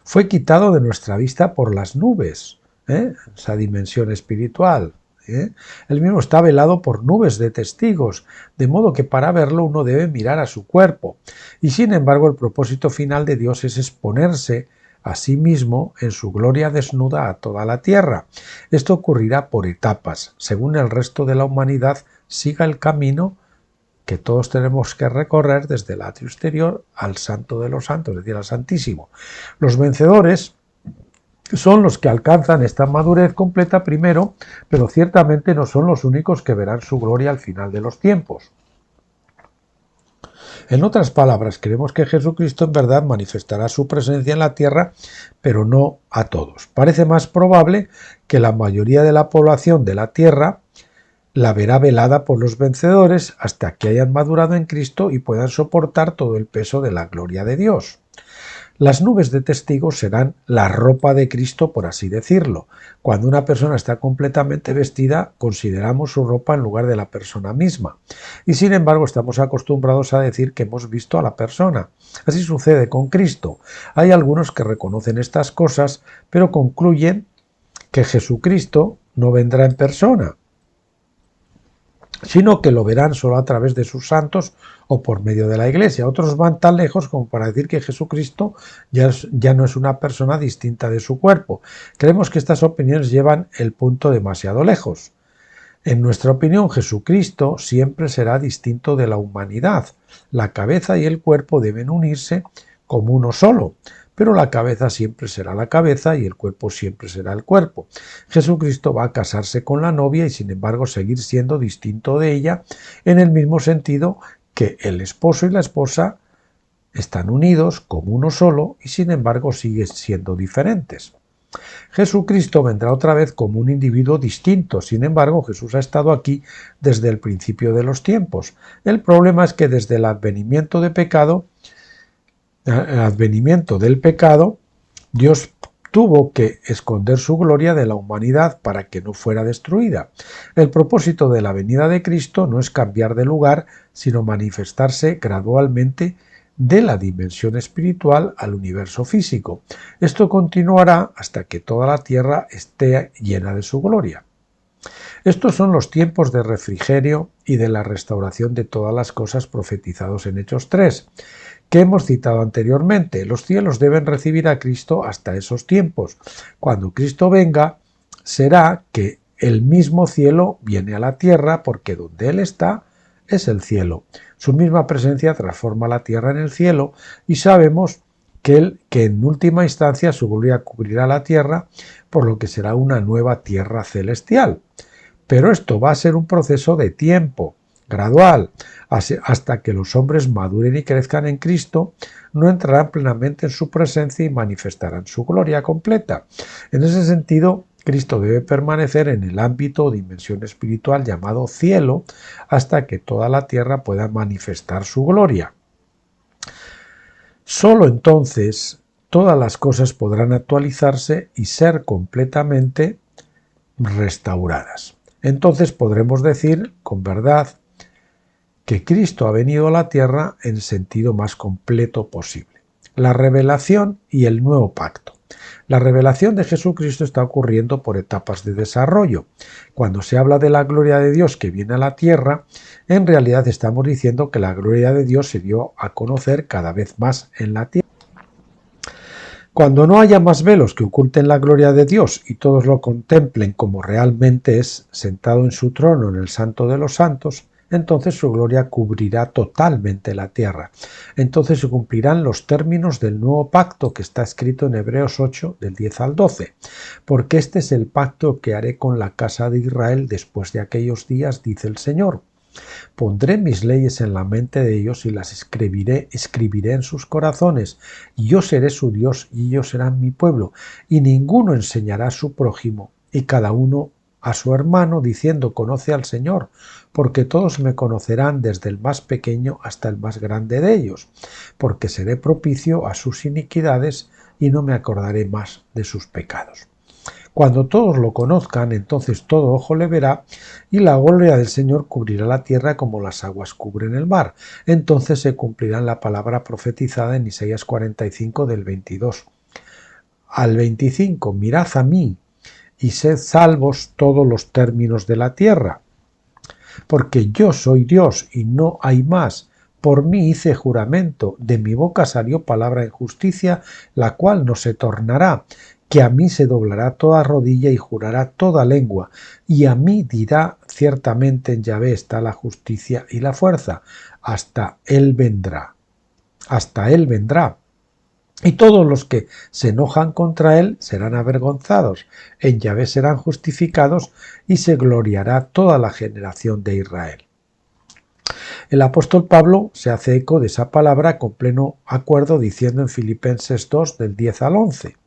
Fue quitado de nuestra vista por las nubes, esa dimensión espiritual. Él mismo está velado por nubes de testigos, de modo que para verlo uno debe mirar a su cuerpo. Y sin embargo, el propósito final de Dios es exponerse a sí mismo en su gloria desnuda a toda la tierra. Esto ocurrirá por etapas, según el resto de la humanidad siga el camino que todos tenemos que recorrer desde el atrio exterior al Santo de los Santos, es decir, al Santísimo. Los vencedores son los que alcanzan esta madurez completa primero, pero ciertamente no son los únicos que verán su gloria al final de los tiempos. En otras palabras, creemos que Jesucristo en verdad manifestará su presencia en la tierra, pero no a todos. Parece más probable que la mayoría de la población de la tierra la verá velada por los vencedores hasta que hayan madurado en Cristo y puedan soportar todo el peso de la gloria de Dios. Las nubes de testigos serán la ropa de Cristo, por así decirlo. Cuando una persona está completamente vestida, consideramos su ropa en lugar de la persona misma. Y sin embargo, estamos acostumbrados a decir que hemos visto a la persona. Así sucede con Cristo. Hay algunos que reconocen estas cosas, pero concluyen que Jesucristo no vendrá en persona, sino que lo verán solo a través de sus santos o por medio de la Iglesia. Otros van tan lejos como para decir que Jesucristo ya no es una persona distinta de su cuerpo. Creemos que estas opiniones llevan el punto demasiado lejos. En nuestra opinión, Jesucristo siempre será distinto de la humanidad. La cabeza y el cuerpo deben unirse como uno solo, pero la cabeza siempre será la cabeza y el cuerpo siempre será el cuerpo. Jesucristo va a casarse con la novia y sin embargo seguir siendo distinto de ella en el mismo sentido que el esposo y la esposa están unidos como uno solo y sin embargo siguen siendo diferentes. Jesucristo vendrá otra vez como un individuo distinto, sin embargo Jesús ha estado aquí desde el principio de los tiempos. El problema es que desde el advenimiento del pecado, Dios tuvo que esconder su gloria de la humanidad para que no fuera destruida. El propósito de la venida de Cristo no es cambiar de lugar, sino manifestarse gradualmente de la dimensión espiritual al universo físico. Esto continuará hasta que toda la tierra esté llena de su gloria. Estos son los tiempos de refrigerio y de la restauración de todas las cosas profetizados en Hechos 3, que hemos citado anteriormente. Los cielos deben recibir a Cristo hasta esos tiempos. Cuando Cristo venga, será que el mismo cielo viene a la tierra, porque donde Él está es el cielo. Su misma presencia transforma la tierra en el cielo y sabemos que en última instancia su gloria cubrirá la tierra, por lo que será una nueva tierra celestial. Pero esto va a ser un proceso de tiempo, gradual, hasta que los hombres maduren y crezcan en Cristo, no entrarán plenamente en su presencia y manifestarán su gloria completa. En ese sentido, Cristo debe permanecer en el ámbito o dimensión espiritual llamado cielo hasta que toda la tierra pueda manifestar su gloria. Solo entonces todas las cosas podrán actualizarse y ser completamente restauradas. Entonces podremos decir con verdad que Cristo ha venido a la tierra en el sentido más completo posible. La revelación y el nuevo pacto. La revelación de Jesucristo está ocurriendo por etapas de desarrollo. Cuando se habla de la gloria de Dios que viene a la tierra, en realidad estamos diciendo que la gloria de Dios se dio a conocer cada vez más en la tierra. Cuando no haya más velos que oculten la gloria de Dios y todos lo contemplen como realmente es, sentado en su trono en el Santo de los Santos, entonces su gloria cubrirá totalmente la tierra. Entonces se cumplirán los términos del nuevo pacto que está escrito en Hebreos 8, del 10 al 12. Porque este es el pacto que haré con la casa de Israel después de aquellos días, dice el Señor. Pondré mis leyes en la mente de ellos y las escribiré en sus corazones, y yo seré su Dios y ellos serán mi pueblo, y ninguno enseñará a su prójimo, y cada uno a su hermano, diciendo: conoce al Señor, porque todos me conocerán desde el más pequeño hasta el más grande de ellos, porque seré propicio a sus iniquidades y no me acordaré más de sus pecados. Cuando todos lo conozcan, entonces todo ojo le verá, y la gloria del Señor cubrirá la tierra como las aguas cubren el mar. Entonces se cumplirá la palabra profetizada en Isaías 45 del 22 al 25. Mirad a mí, y sed salvos todos los términos de la tierra, porque yo soy Dios y no hay más. Por mí hice juramento, de mi boca salió palabra en justicia, la cual no se tornará, que a mí se doblará toda rodilla y jurará toda lengua, y a mí dirá: ciertamente en Yahvé está la justicia y la fuerza, hasta Él vendrá. Y todos los que se enojan contra Él serán avergonzados, en Yahvé serán justificados y se gloriará toda la generación de Israel. El apóstol Pablo se hace eco de esa palabra con pleno acuerdo diciendo en Filipenses 2 del 10 al 11: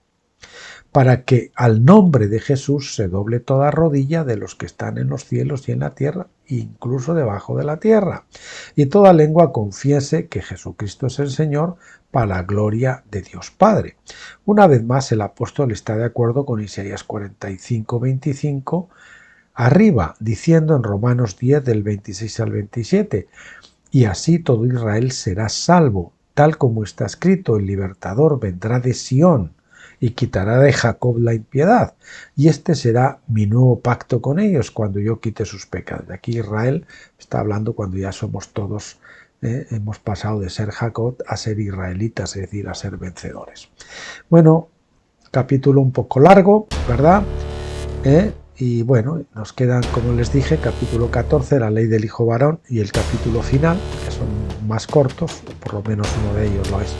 para que al nombre de Jesús se doble toda rodilla de los que están en los cielos y en la tierra, incluso debajo de la tierra, y toda lengua confiese que Jesucristo es el Señor, para la gloria de Dios Padre. Una vez más el apóstol está de acuerdo con Isaías 45, 25, arriba, diciendo en Romanos 10 del 26 al 27, y así todo Israel será salvo, tal como está escrito: el libertador vendrá de Sión, y quitará de Jacob la impiedad, y este será mi nuevo pacto con ellos cuando yo quite sus pecados. De aquí Israel está hablando cuando ya somos todos, hemos pasado de ser Jacob a ser israelitas, es decir, a ser vencedores. Bueno, capítulo un poco largo, ¿verdad? Y bueno, nos quedan, como les dije, capítulo 14, la ley del hijo varón, y el capítulo final, que son más cortos, por lo menos uno de ellos lo es.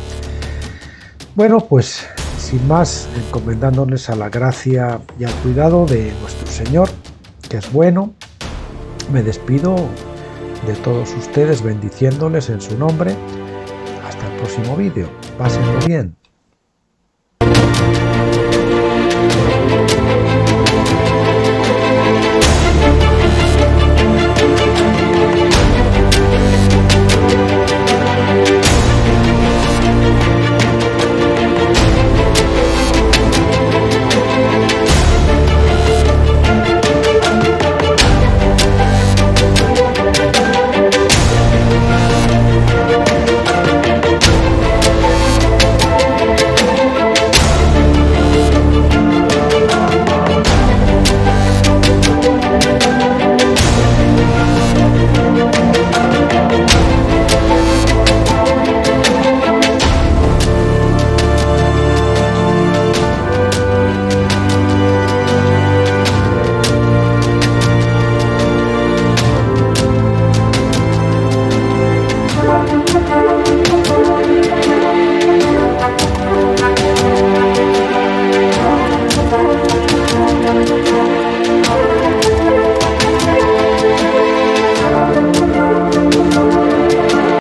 Bueno, pues sin más, encomendándoles a la gracia y al cuidado de nuestro Señor, que es bueno, me despido de todos ustedes bendiciéndoles en su nombre. Hasta el próximo vídeo. Pásenlo bien.